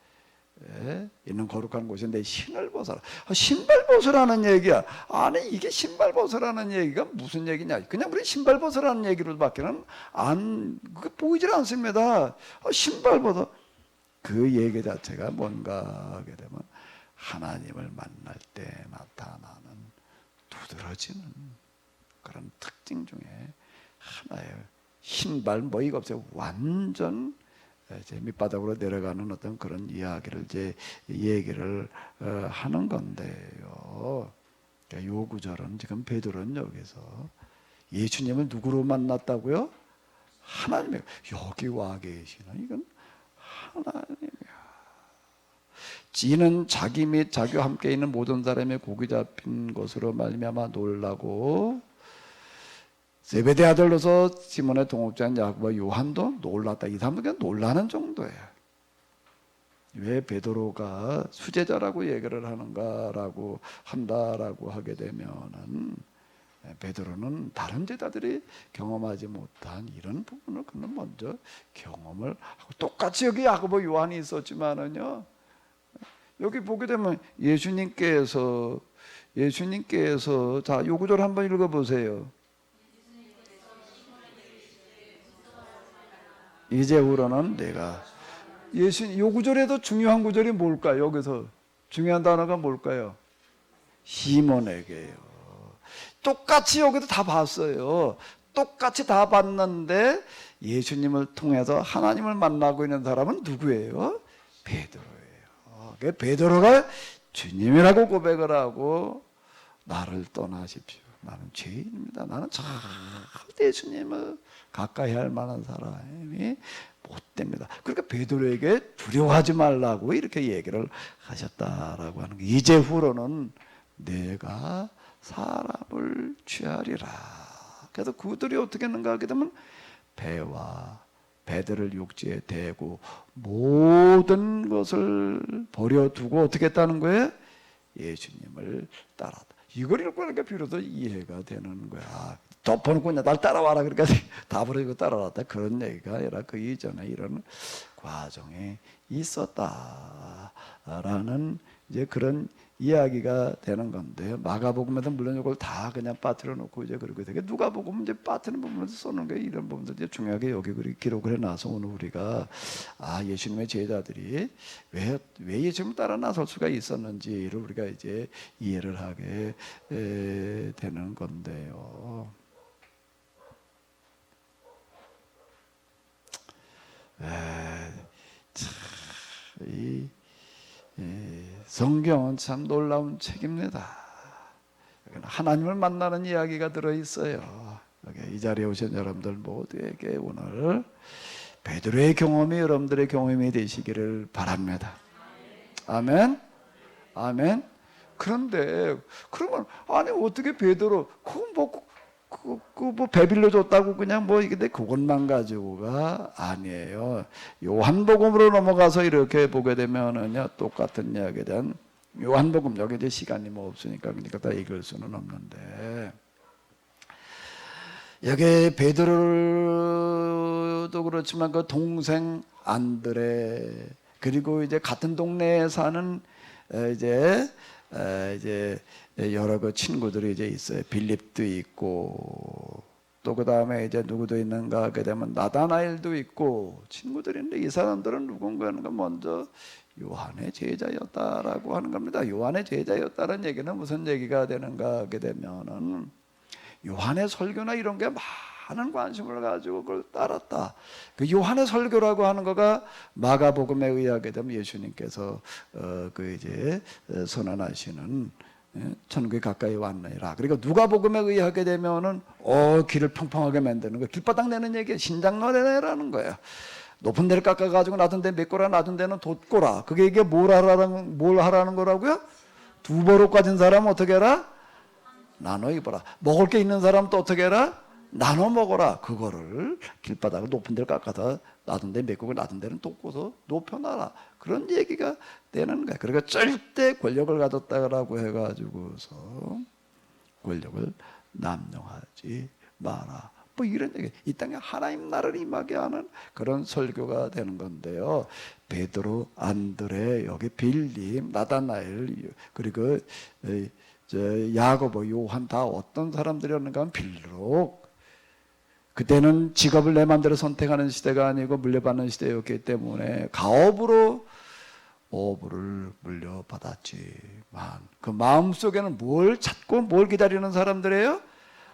있는 거룩한 곳에 내 신을 벗어라. 신발 벗으라는 얘기야. 아니 이게 신발 벗으라는 얘기가 무슨 얘기냐? 그냥 우리 신발 벗으라는 얘기로밖에는 그게 보이질 않습니다. 신발 벗어. 그 얘기 자체가 뭔가 하게 되면 하나님을 만날 때 나타나는 두드러지는 그런 특징 중에 하나예요. 신발 이거 없어요. 완전 제 밑바닥으로 내려가는 어떤 그런 이야기를 이제 얘기를 하는 건데요. 요 구절은 지금 베드로는 여기서 예수님을 누구로 만났다고요? 하나님의 여기 와 계시는 이건 하나님이야. 지는 자기 및 자기와 함께 있는 모든 사람의 고기 잡힌 것으로 말미암아 놀라고 세베대 아들로서 시몬의 동업자인 야고보와 요한도 놀랐다. 이 사람도 그냥 놀라는 정도예요. 왜 베드로가 수제자라고 얘기를 하는가라고 한다라고 하게 되면은 베드로는 다른 제자들이 경험하지 못한 이런 부분을 그는 먼저 경험을 하고, 똑같이 여기 야고보 요한이 있었지만은요, 여기 보게 되면 예수님께서 자, 요 구절 한번 읽어보세요. 이제후로는 내가 요 구절에도 중요한 구절이 뭘까요? 여기서 중요한 단어가 뭘까요? 시몬에게요. 똑같이 여기도 다 봤어요. 똑같이 다 봤는데 예수님을 통해서 하나님을 만나고 있는 사람은 누구예요? 베드로예요. 베드로가 주님이라고 고백을 하고 나를 떠나십시오. 나는 죄인입니다. 나는 절대 예수님을 가까이 할 만한 사람이 못 됩니다. 그러니까 베드로에게 두려워하지 말라고 이렇게 얘기를 하셨다라고 하는 거예요. 이제후로는 내가 사람을 취하리라. 그래서 그들이 어떻게 했는가 하게 되면 배와 배들을 육지에 대고 모든 것을 버려두고 어떻게 했다는 거예요? 예수님을 따랐다. 이걸 읽으니까 비로소 이해가 되는 거야. 덮어놓고 날 따라와라. 그러니까 다 버리고 따라왔다. 그런 얘기가 아니라 그 이전에 이런 과정에 있었다라는 이제 그런 이야기가 되는 건데요. 마가복음에도 물론 이걸 다 그냥 빠뜨려 놓고 이제 그러고 되게 누가복음 이제 빠뜨리는 부분을 써놓은 게 이런 부분들 이제 중요하게 여기 기록을 해놔서 오늘 우리가 예수님의 제자들이 왜 예수님을 따라 나설 수가 있었는지를 우리가 이제 이해를 하게 되는 건데요. 성경은 참 놀라운 책입니다. 하나님을 만나는 이야기가 들어있어요. 이 자리에 오신 여러분들 모두에게 오늘 베드로의 경험이 여러분들의 경험이 되시기를 바랍니다. 아멘. 아멘. 그런데 그러면 아니 어떻게 베드로 뭐 배빌려 줬다고 그냥 뭐 이게 그것만 가지고가 아니에요. 요한복음으로 넘어가서 이렇게 보게 되면은요 똑같은 이야기에 대한 요한복음 여기 이제 시간이 뭐 없으니까 그러니까 다 읽을 수는 없는데 여기 베드로도 그렇지만 그 동생 안드레 그리고 이제 같은 동네에 사는 이제 여러 그 친구들이 이제 있어요. 빌립도 있고 또 그 다음에 이제 누구도 있는가 하게 되면 나다나엘도 있고 친구들인데 이 사람들은 누군가 하는 건 먼저 요한의 제자였다라고 하는 겁니다. 요한의 제자였다는 얘기는 무슨 얘기가 되는가 하게 되면은 요한의 설교나 이런 게 많은 관심을 가지고 그걸 따랐다. 그 요한의 설교라고 하는 거가 마가복음에 의하게 되면 예수님께서 그 이제 선언하시는 천국에 가까이 왔느니라. 그리고 누가복음에 의하게 되면은 길을 평평하게 만드는 거, 길바닥 내는 얘기, 신장노래라는 거예요. 높은 데를 깎아가지고 낮은 데 메꿔라, 낮은 데는 돋고라. 그게 이게 뭘 하라는 거라고요? 두 버릇 가진 사람은 어떻게 해라? 나눠 입어라. 먹을 게 있는 사람은 또 어떻게 해라? 나눠 먹어라. 그거를 길바닥을 높은 데를 깎아서 낮은 데 메꾸고 낮은 데는 돋고서 높여놔라. 그런 얘기가 되는 거야. 그러니까 절대 권력을 가졌다라고 해가지고서 권력을 남용하지 마라. 뭐 이런 얘기. 이 땅에 하나님 나라를 임하게 하는 그런 설교가 되는 건데요. 베드로, 안드레, 여기 빌립, 나다나엘, 그리고 야고보, 요한 다 어떤 사람들이었는가 하면 비록 그때는 직업을 내 마음대로 선택하는 시대가 아니고 물려받는 시대였기 때문에 가업으로 어부를 물려받았지만 그 마음속에는 뭘 찾고 뭘 기다리는 사람들이에요?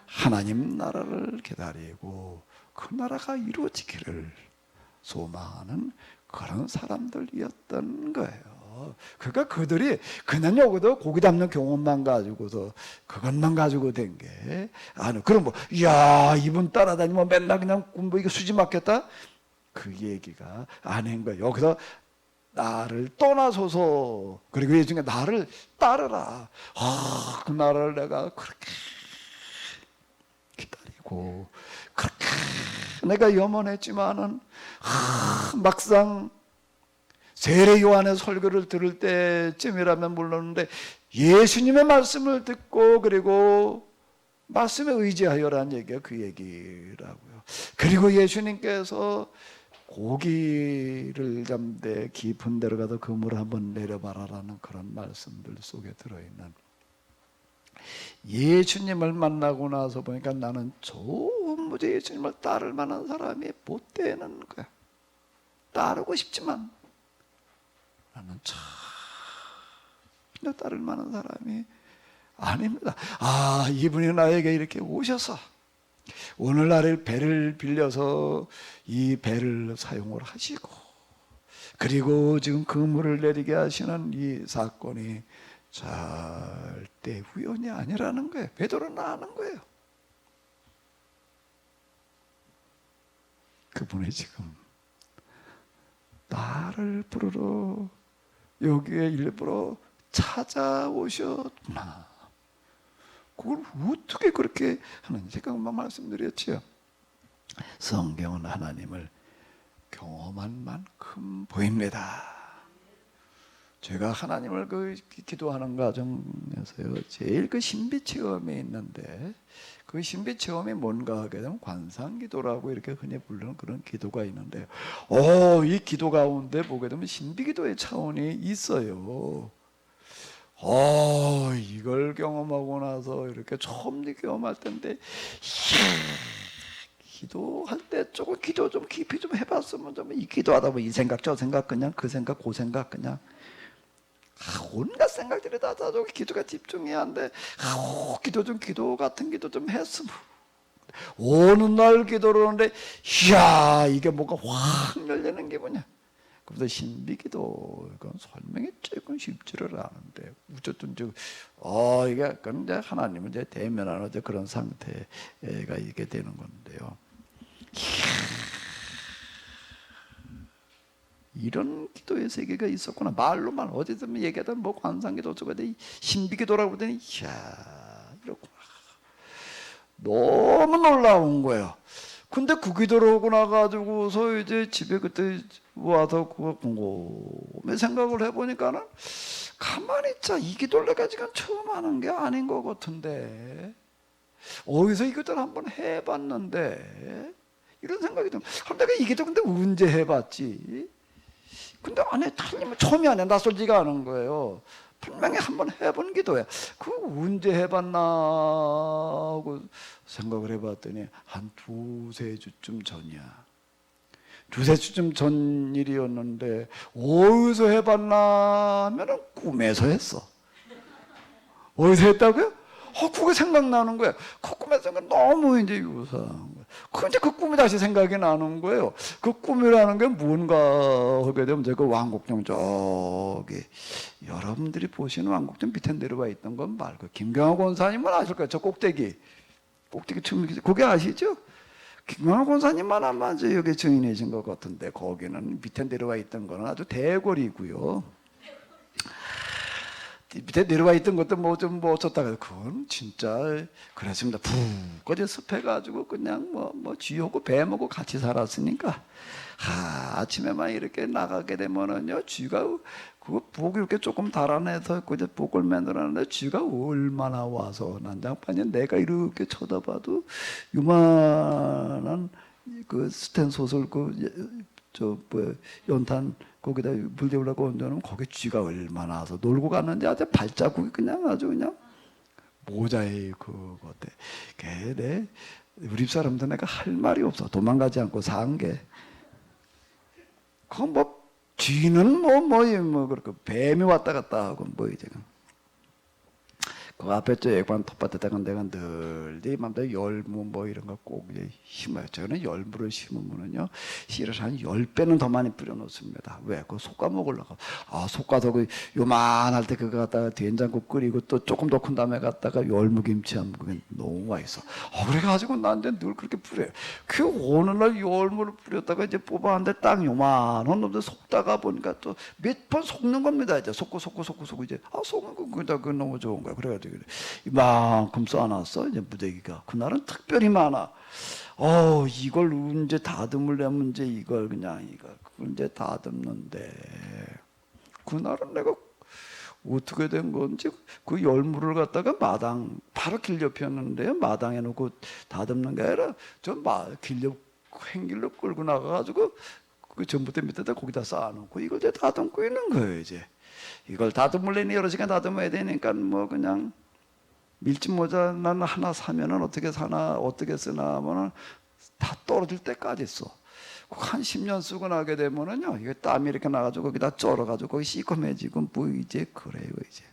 하나님 나라를 기다리고 그 나라가 이루어지기를 소망하는 그런 사람들이었던 거예요. 그러니까 그들이 그냥 여기도 고기 잡는 경험만 가지고서 그것만 가지고 된 게 아니 그럼 뭐 야 이분 따라다니면 맨날 그냥 뭐 이거 수지 맞겠다 그 얘기가 아닌 거예요. 여기서 나를 떠나소서 그리고 이 중에 나를 따르라. 그 나라를 내가 그렇게 기다리고 그렇게 내가 염원했지만은 막상 세례 요한의 설교를 들을 때쯤이라면 몰랐는데 예수님의 말씀을 듣고 그리고 말씀에 의지하여라는 얘기가 그 얘기라고요. 그리고 예수님께서 고기를 잡되 깊은 데로 가서 그물을 한번 내려봐라라는 그런 말씀들 속에 들어있는 예수님을 만나고 나서 보니까 나는 도무지 예수님을 따를 만한 사람이 못 되는 거야. 따르고 싶지만 나는 전혀 따를 만한 사람이 아닙니다. 이분이 나에게 이렇게 오셔서 오늘날의 배를 빌려서 이 배를 사용을 하시고 그리고 지금 그물을 내리게 하시는 이 사건이 절대 우연이 아니라는 거예요. 베드로는 아는 거예요. 그분이 지금 나를 부르러 여기에 일부러 찾아오셨구나. 그걸 어떻게 그렇게 하는지 제가 금방 말씀드렸지요. 성경은 하나님을 경험한 만큼 보입니다. 제가 하나님을 기도하는 과정에서요, 제일 신비 체험이 있는데, 그 신비 체험이 뭔가 하게 되면 관상기도라고 이렇게 흔히 부르는 그런 기도가 있는데요. 이 기도 가운데 보게 되면 신비기도의 차원이 있어요. 이걸 경험하고 나서 이렇게 처음 경험할 텐데, 기도할 때 조금 기도 좀 깊이 좀 해봤으면 좀, 이 기도하다 보면 이 생각 저 생각 그냥 그 생각 그 생각 그냥 온갖 생각들이 다 기도가 집중이 안 돼. 기도 같은 기도 좀 했으면. 어느 날 기도를 하는데 이야 이게 뭔가 확 열리는 기분이야. 그래서 신비기도 이건 설명이 조금 쉽지를 않은데 어쨌든 이게 근데 하나님은 이제 대면하는 그런 상태가 있게 되는 건데요. 이런 기도의 세계가 있었구나. 말로만 어디서 얘기하던 뭐 관상기도 어쩌고 신비기도라고 그러더니 이야 이렇구나. 너무 놀라운 거예요. 근데 그 기도를 하고 나가지고서 이제 집에 그때 와서 그거 곰곰이 생각을 해보니까는 가만히 있자. 이 기도를 내가 지금 처음 하는 게 아닌 것 같은데 어디서 이 기도를 한번 해봤는데 이런 생각이 좀. 내가 이 기도 근데 언제 해봤지? 근데 안에 틀리면 처음이 아니야. 낯설지가 않은 거예요. 분명히 한번 해본 기도야. 그거 언제 해봤나 하고 생각을 해봤더니 한 두세 주쯤 전이야. 두세 주쯤 전 일이었는데 어디서 해봤나 하면 꿈에서 했어. 어디서 했다고요? 그게 생각나는 거야. 그 꿈에서 너무 이제 유사한 거야. 근데 그 꿈이 다시 생각이 나는 거예요. 그 꿈이라는 게 뭔가 하게 되면 제가 왕곡동 저기 여러분들이 보시는 왕곡동 밑에 내려와 있던 건 말고 김경화 권사님은 아실 거예요. 저 꼭대기 지금 그게 아시죠? 김경화 권사님만 아마 여기 증인이신 것 같은데 거기는 밑에 내려와 있던 거는 아주 대궐이고요. 밑에 내려와 있던 것도 뭐 어쩌다가 그건 진짜 그랬습니다. 푹 어디 습해가지고 그냥 뭐 쥐하고 뱀하고 같이 살았으니까 아침에만 이렇게 나가게 되면은요 쥐가 그 복이 이렇게 조금 달아내서 이제 복을 만들었는데 쥐가 얼마나 와서 난장판이 내가 이렇게 쳐다봐도 요만한 그 스텐 소설 연탄 거기다 물 재우려고 얹어놓으면 거기 쥐가 얼마나 와서 놀고 갔는지 아주 발자국이 그냥 아주 그냥 모자에 그거 때 우리 사람들 내가 할 말이 없어. 도망가지 않고 산 게. 그건 쥐는 그렇게 뱀이 왔다 갔다 하고 이제 그 앞에 저 애관 텃밭에다가 내가 늘 맘대로 열무 이런 거 꼭 심어요. 저는 열무를 심으면은요 씨를 한 10배는 더 많이 뿌려 놓습니다. 왜? 그거 솎아 먹으려고. 솎아서 요만할 때 그거 갖다가 된장국 끓이고 또 조금 더 큰 다음에 갖다가 열무김치 하면 그게 너무 맛있어. 그래가지고 난 이제 늘 그렇게 뿌려요. 그 어느 날 열무를 뿌렸다가 이제 뽑았는데 딱 요만한 놈들 솎다가 보니까 또 몇 번 솎는 겁니다. 이제 솎고 이제 솎은 거 그거 너무 좋은 거야. 그래가지고 이만큼 쌓아놨어 이제 무대기가. 그날은 특별히 많아. 이걸 언제 다듬으려면 이걸 언제 다듬는데 그날은 내가 어떻게 된 건지 그 열무를 갖다가 마당 바로 길 옆이었는데 마당에 놓고 다듬는 게 아니라 횡길로 끌고 나가가지고 그 전봇대 밑에다 거기다 쌓아놓고 이걸 이제 다듬고 있는 거예요. 이제 이걸 다듬으려니 여러 시간 다듬어야 되니까 그냥 밀짚 모자 난 하나 사면은 어떻게 쓰나 하면은 다 떨어질 때까지 써. 한 10년 쓰고 나게 되면은요, 이게 땀이 이렇게 나가지고 거기다 쩔어가지고 거기 시커매지고 이제 그래요, 이제.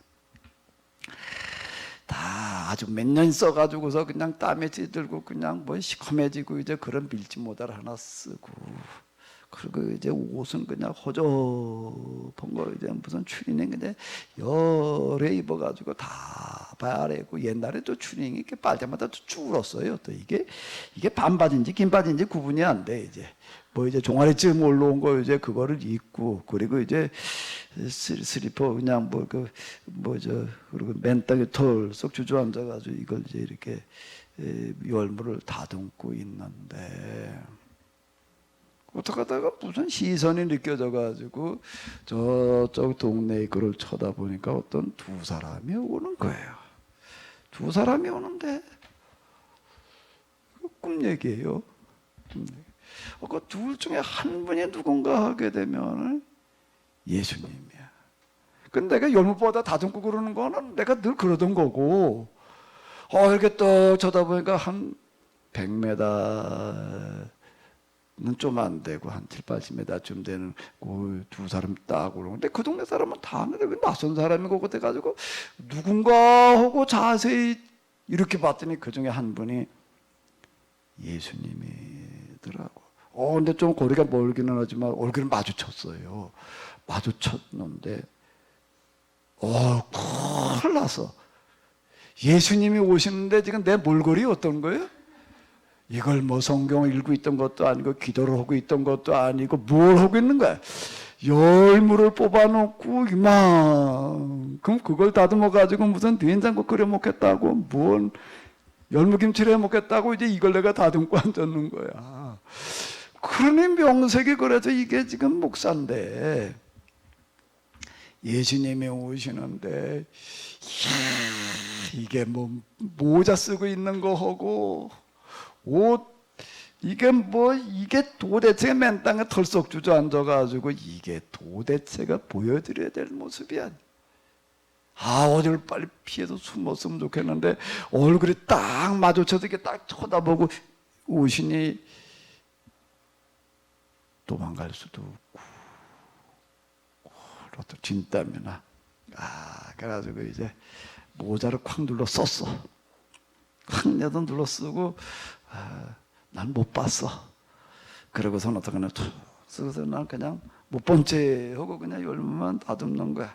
다 아주 몇 년 써가지고서 그냥 땀에 찌들고 그냥 시커매지고 이제 그런 밀짚 모자를 하나 쓰고. 그리고 이제 옷은 그냥 허접한 거 이제 무슨 추리닝 이제 여러 입어가지고 다 바래고 옛날에 또 추리닝이 이렇게 빨 때마다 또 줄었어요. 또 이게 반바지인지 긴 바지인지 구분이 안 돼. 이제 이제 종아리쯤 올라온 거 이제 그거를 입고 그리고 이제 슬리퍼 그냥 그리고 맨땅에 털썩 주저앉아가지고 이걸 이제 이렇게 열무를 다듬고 있는데. 어떡하다가 무슨 시선이 느껴져가지고 저쪽 동네에 그걸 쳐다보니까 어떤 두 사람이 오는 거예요. 두 사람이 오는데 꿈 얘기예요. 그 둘 중에 한 분이 누군가 하게 되면 예수님이야. 근데 내가 열무보다 다듬고 그러는 거는 내가 늘 그러던 거고, 이렇게 또 쳐다보니까 한 100m는 좀 안 되고 한 7, 80m쯤 되는 그 두 사람 딱 오는데 그 동네 사람은 다 아는데 왜 낯선 사람이고 그래가지고 누군가 하고 자세히 이렇게 봤더니 그 중에 한 분이 예수님이더라고. 근데 좀 거리가 멀기는 하지만 얼굴을 마주쳤어요. 마주쳤는데 큰일 났어. 예수님이 오시는데 지금 내 몰골이 어떤 거예요? 이걸 뭐 성경을 읽고 있던 것도 아니고 기도를 하고 있던 것도 아니고 뭘 하고 있는 거야? 열무를 뽑아놓고 이만큼 그걸 다듬어 가지고 무슨 된장국 끓여 먹겠다고, 뭔 열무김치를 해 먹겠다고 이제 이걸 내가 다듬고 앉았는 거야. 그러니 명색이 그래서 이게 지금 목사인데 예수님이 오시는데 이게 뭐 모자 쓰고 있는 거 하고 옷 이게 도대체 맨 땅에 털썩 주저앉아가지고 이게 도대체가 보여드려야 될 모습이 아니야. 어디를 빨리 피해서 숨었으면 좋겠는데 얼굴이 딱 마주쳐서 이렇게 딱 쳐다보고 오시니 도망갈 수도 없고 또 진땀이나 그래가지고 이제 모자를 콱 눌러 썼어. 콱 내도 눌러 쓰고 난 못 봤어. 그러고서는 어떻게 하나 툭 쓰고서 난 그냥 못 본 채 하고 그냥 열무만 다듬는 거야.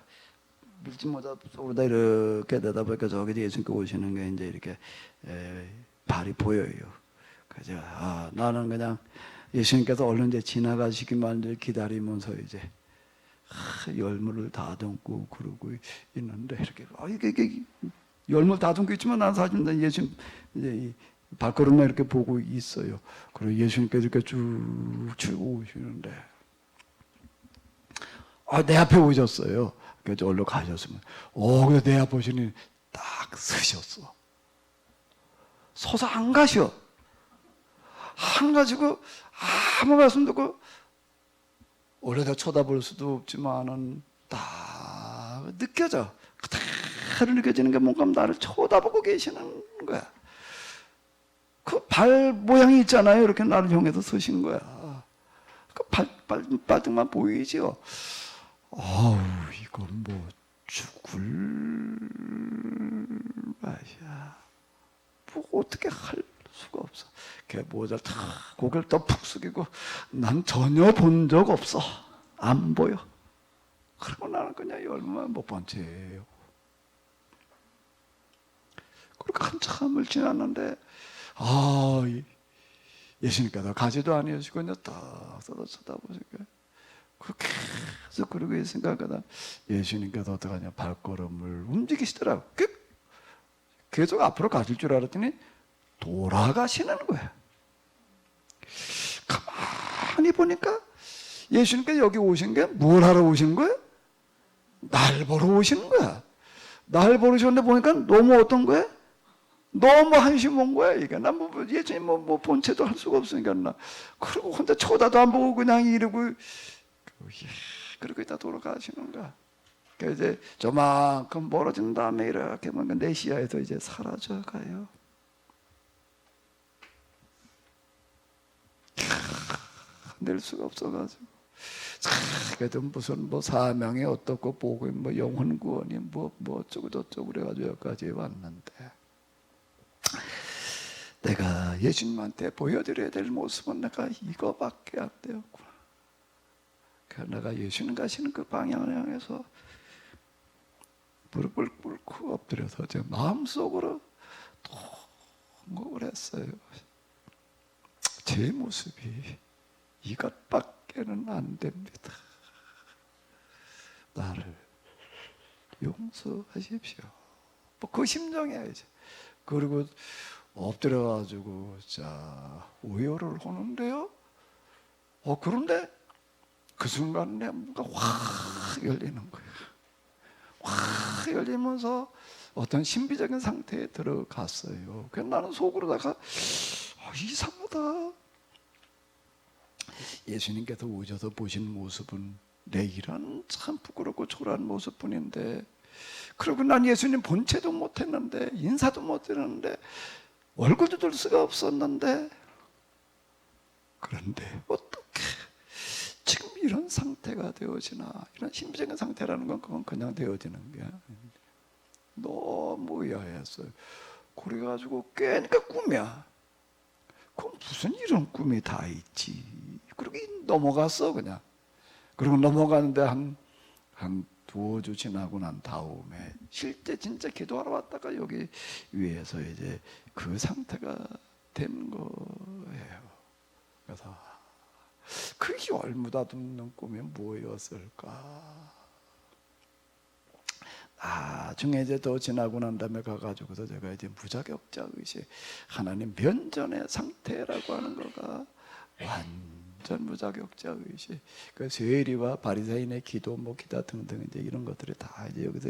밀짚 모자 속으로다 이렇게 내다 보니까 저기 예수님께 오시는 게 이제 이렇게 발이 보여요. 그래서 나는 그냥 예수님께서 얼른 이제 지나가시기만 기다리면서 이제 열무를 다듬고 그러고 있는데 이렇게 이게 열무 다듬고 있지만 난 사실 예수님 이제 이 발걸음만 이렇게 보고 있어요. 그리고 예수님께서 이렇게 쭉 오시는데 내 앞에 오셨어요. 그래서 얼른 가셨으면 그래서 내 앞에 오시니 딱 서셨어. 서서 안 가셔. 안 가지고 아무 말씀도 없고 오래다 쳐다볼 수도 없지만은 딱 느껴져. 그대로 느껴지는 게 뭔가 나를 쳐다보고 계시는 거야. 그 발 모양이 있잖아요. 이렇게 나를 향해서 서신 거야. 그 발등만 보이죠. 이건 뭐 죽을 맛이야. 뭐 어떻게 할 수가 없어. 걔 모자 탁 고개를 더 푹 숙이고 난 전혀 본 적 없어. 안 보여. 그리고 나는 그냥 열무만 못 본 채예요. 그렇게 한참을 지났는데 예수님께서 가지도 아니시고 그냥 딱 쳐다보니까 그렇게 계속 그러고 있으니까 예수님께서 어떡하냐 발걸음을 움직이시더라고. 계속 앞으로 가실 줄 알았더니 돌아가시는 거야. 가만히 보니까 예수님께서 여기 오신 게 뭘 하러 오신 거야? 날 보러 오시는 거야. 날 보러 오셨는데 보니까 너무 어떤 거야? 너무 한심 온 거야. 이게 난 예수님 본체도 할 수가 없으니까 나 그리고 혼자 쳐다도 안 보고 그냥 이러고 그리고 이따 돌아가시는 거야. 그래서 이제 저만큼 멀어진 다음에 이렇게 뭔가 내 시야에서 이제 사라져 가요. 낼 수가 없어가지고 그래도 무슨 사명이 어떻고 복음 영혼 구원이 뭐 어쩌고 저쩌고 그래가지고 여기까지 왔는데 내가 예수님한테 보여드려야 될 모습은 내가 이거밖에 안 되었구나. 그래서 내가 예수님 가시는 그 방향을 향해서 무릎을 꿇고 엎드려서 제 마음속으로 통곡을 했어요. 제 모습이 이것밖에는 안 됩니다. 나를 용서하십시오. 그 심정이야 이제. 그리고 엎드려가지고 오열을 하는데요. 그런데 그 순간에 뭔가 확 열리는 거예요. 확 열리면서 어떤 신비적인 상태에 들어갔어요. 그래서 나는 속으로다가 이상하다. 예수님께서 오셔서 보신 모습은 내 이런 참 부끄럽고 초라한 모습뿐인데, 그리고 난 예수님 본체도 못했는데, 인사도 못했는데, 얼굴도 들 수가 없었는데, 그런데 어떻게 지금 이런 상태가 되어지나. 이런 신비적인 상태라는 건 그건 그냥 되어지는 게 너무 의아했어요. 그래가지고 깨니까 꿈이야. 그럼 무슨 이런 꿈이 다 있지. 그러고 넘어갔어 그냥. 그리고 넘어가는데 한 두어 주 지나고 난 다음에 실제 진짜 기도하러 왔다가 여기 위에서 이제 그 상태가 된 거예요. 그래서 그 열무다듬는 꿈이 뭐였을까? 나중에 이제 더 지나고 난 다음에 가가지고서 제가 이제 무자격자 의식, 하나님 면전의 상태라고 하는 거가 완전 무자격자 의식. 그 세리와 바리새인의 기도, 기도 등등 이제 이런 것들이 다 이제 여기서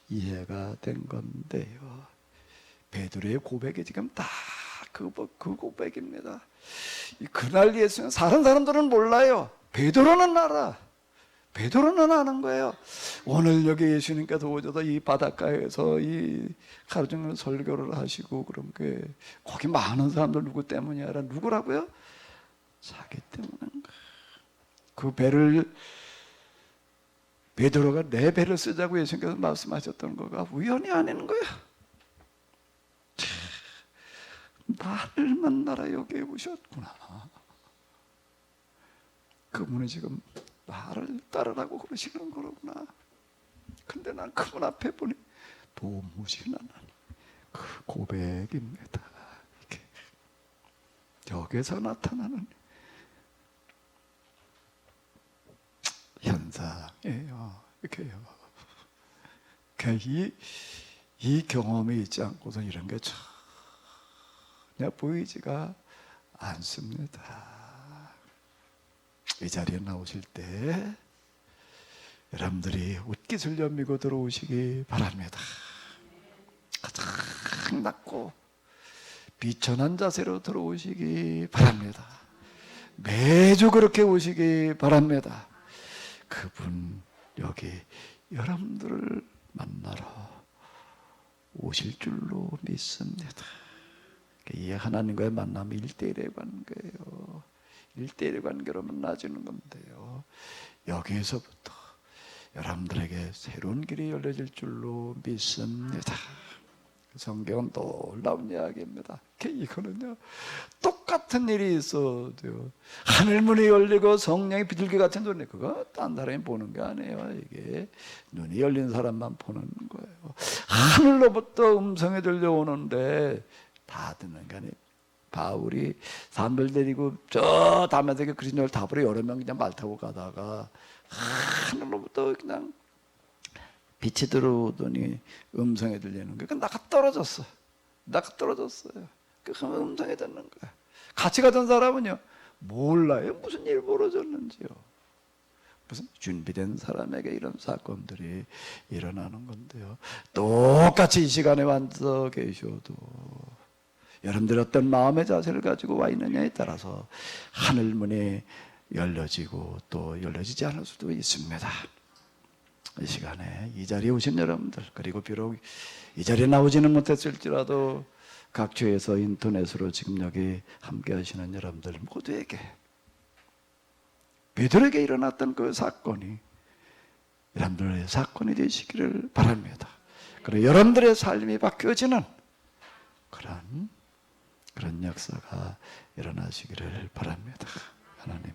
이해가 된 건데요. 베드로의 고백이 지금 다 그 고백입니다. 그날 예수는 다른 사람들은 몰라요. 베드로는 알아. 베드로는 아는 거예요. 오늘 여기 예수님께서 오셔서 이 바닷가에서 이 하루 종일 설교를 하시고 그런 게 거기 많은 사람들 누구 때문이야? 누구라고요? 자기 때문인 거야. 그 배를 베드로가 내 배를 쓰자고 예수님께서 말씀하셨던 거가 우연이 아닌 거야. 나를 만나러 여기에 오셨구나. 그분이 지금 나를 따르라고 그러시는 거로구나. 근데 난 그분 앞에 보니 도무지 나는 그 고백입니다. 이렇게 여기서 나타나는 현상이에요. 이렇게요. 이 경험이 있지 않고서 이런 게 전혀 보이지가 않습니다. 이 자리에 나오실 때 여러분들이 옷깃을 여미고 들어오시기 바랍니다. 가장 낮고 비천한 자세로 들어오시기 바랍니다. 매주 그렇게 오시기 바랍니다. 그분 여기 여러분들을 만나러 오실 줄로 믿습니다. 이 하나님과의 만남이 1대1의 관계예요. 1대1의 관계로 만나지는 건데요. 여기에서부터 여러분들에게 새로운 길이 열려질 줄로 믿습니다. 성경은 놀라운 이야기입니다. 이거는요, 똑같은 일이 있어도요, 하늘문이 열리고 성령이 비둘기 같은 소리, 그거 딴 사람이 보는 게 아니에요. 이게 눈이 열린 사람만 보는 거예요. 하늘로부터 음성이 들려오는데 다 듣는 게 아니에요. 바울이 사람들 데리고 저 다메섹의 그리스도인을 답으로 여러 명 그냥 말 타고 가다가 하늘로부터 그냥 빛이 들어오더니 음성이 들리는 거예요. 나가 떨어졌어. 그 음성이 듣는 거야. 같이 가던 사람은요, 몰라요. 무슨 일 벌어졌는지요. 무슨 준비된 사람에게 이런 사건들이 일어나는 건데요. 똑같이 이 시간에 앉아 계셔도 여러분들 어떤 마음의 자세를 가지고 와 있느냐에 따라서 하늘문이 열려지고 또 열려지지 않을 수도 있습니다. 이 시간에 이 자리에 오신 여러분들, 그리고 비록 이 자리에 나오지는 못했을지라도 각처에서 인터넷으로 지금 여기 함께 하시는 여러분들 모두에게 베드로에게 일어났던 그 사건이 여러분들의 사건이 되시기를 바랍니다. 그리고 여러분들의 삶이 바뀌어지는 그런 역사가 일어나시기를 바랍니다. 하나님이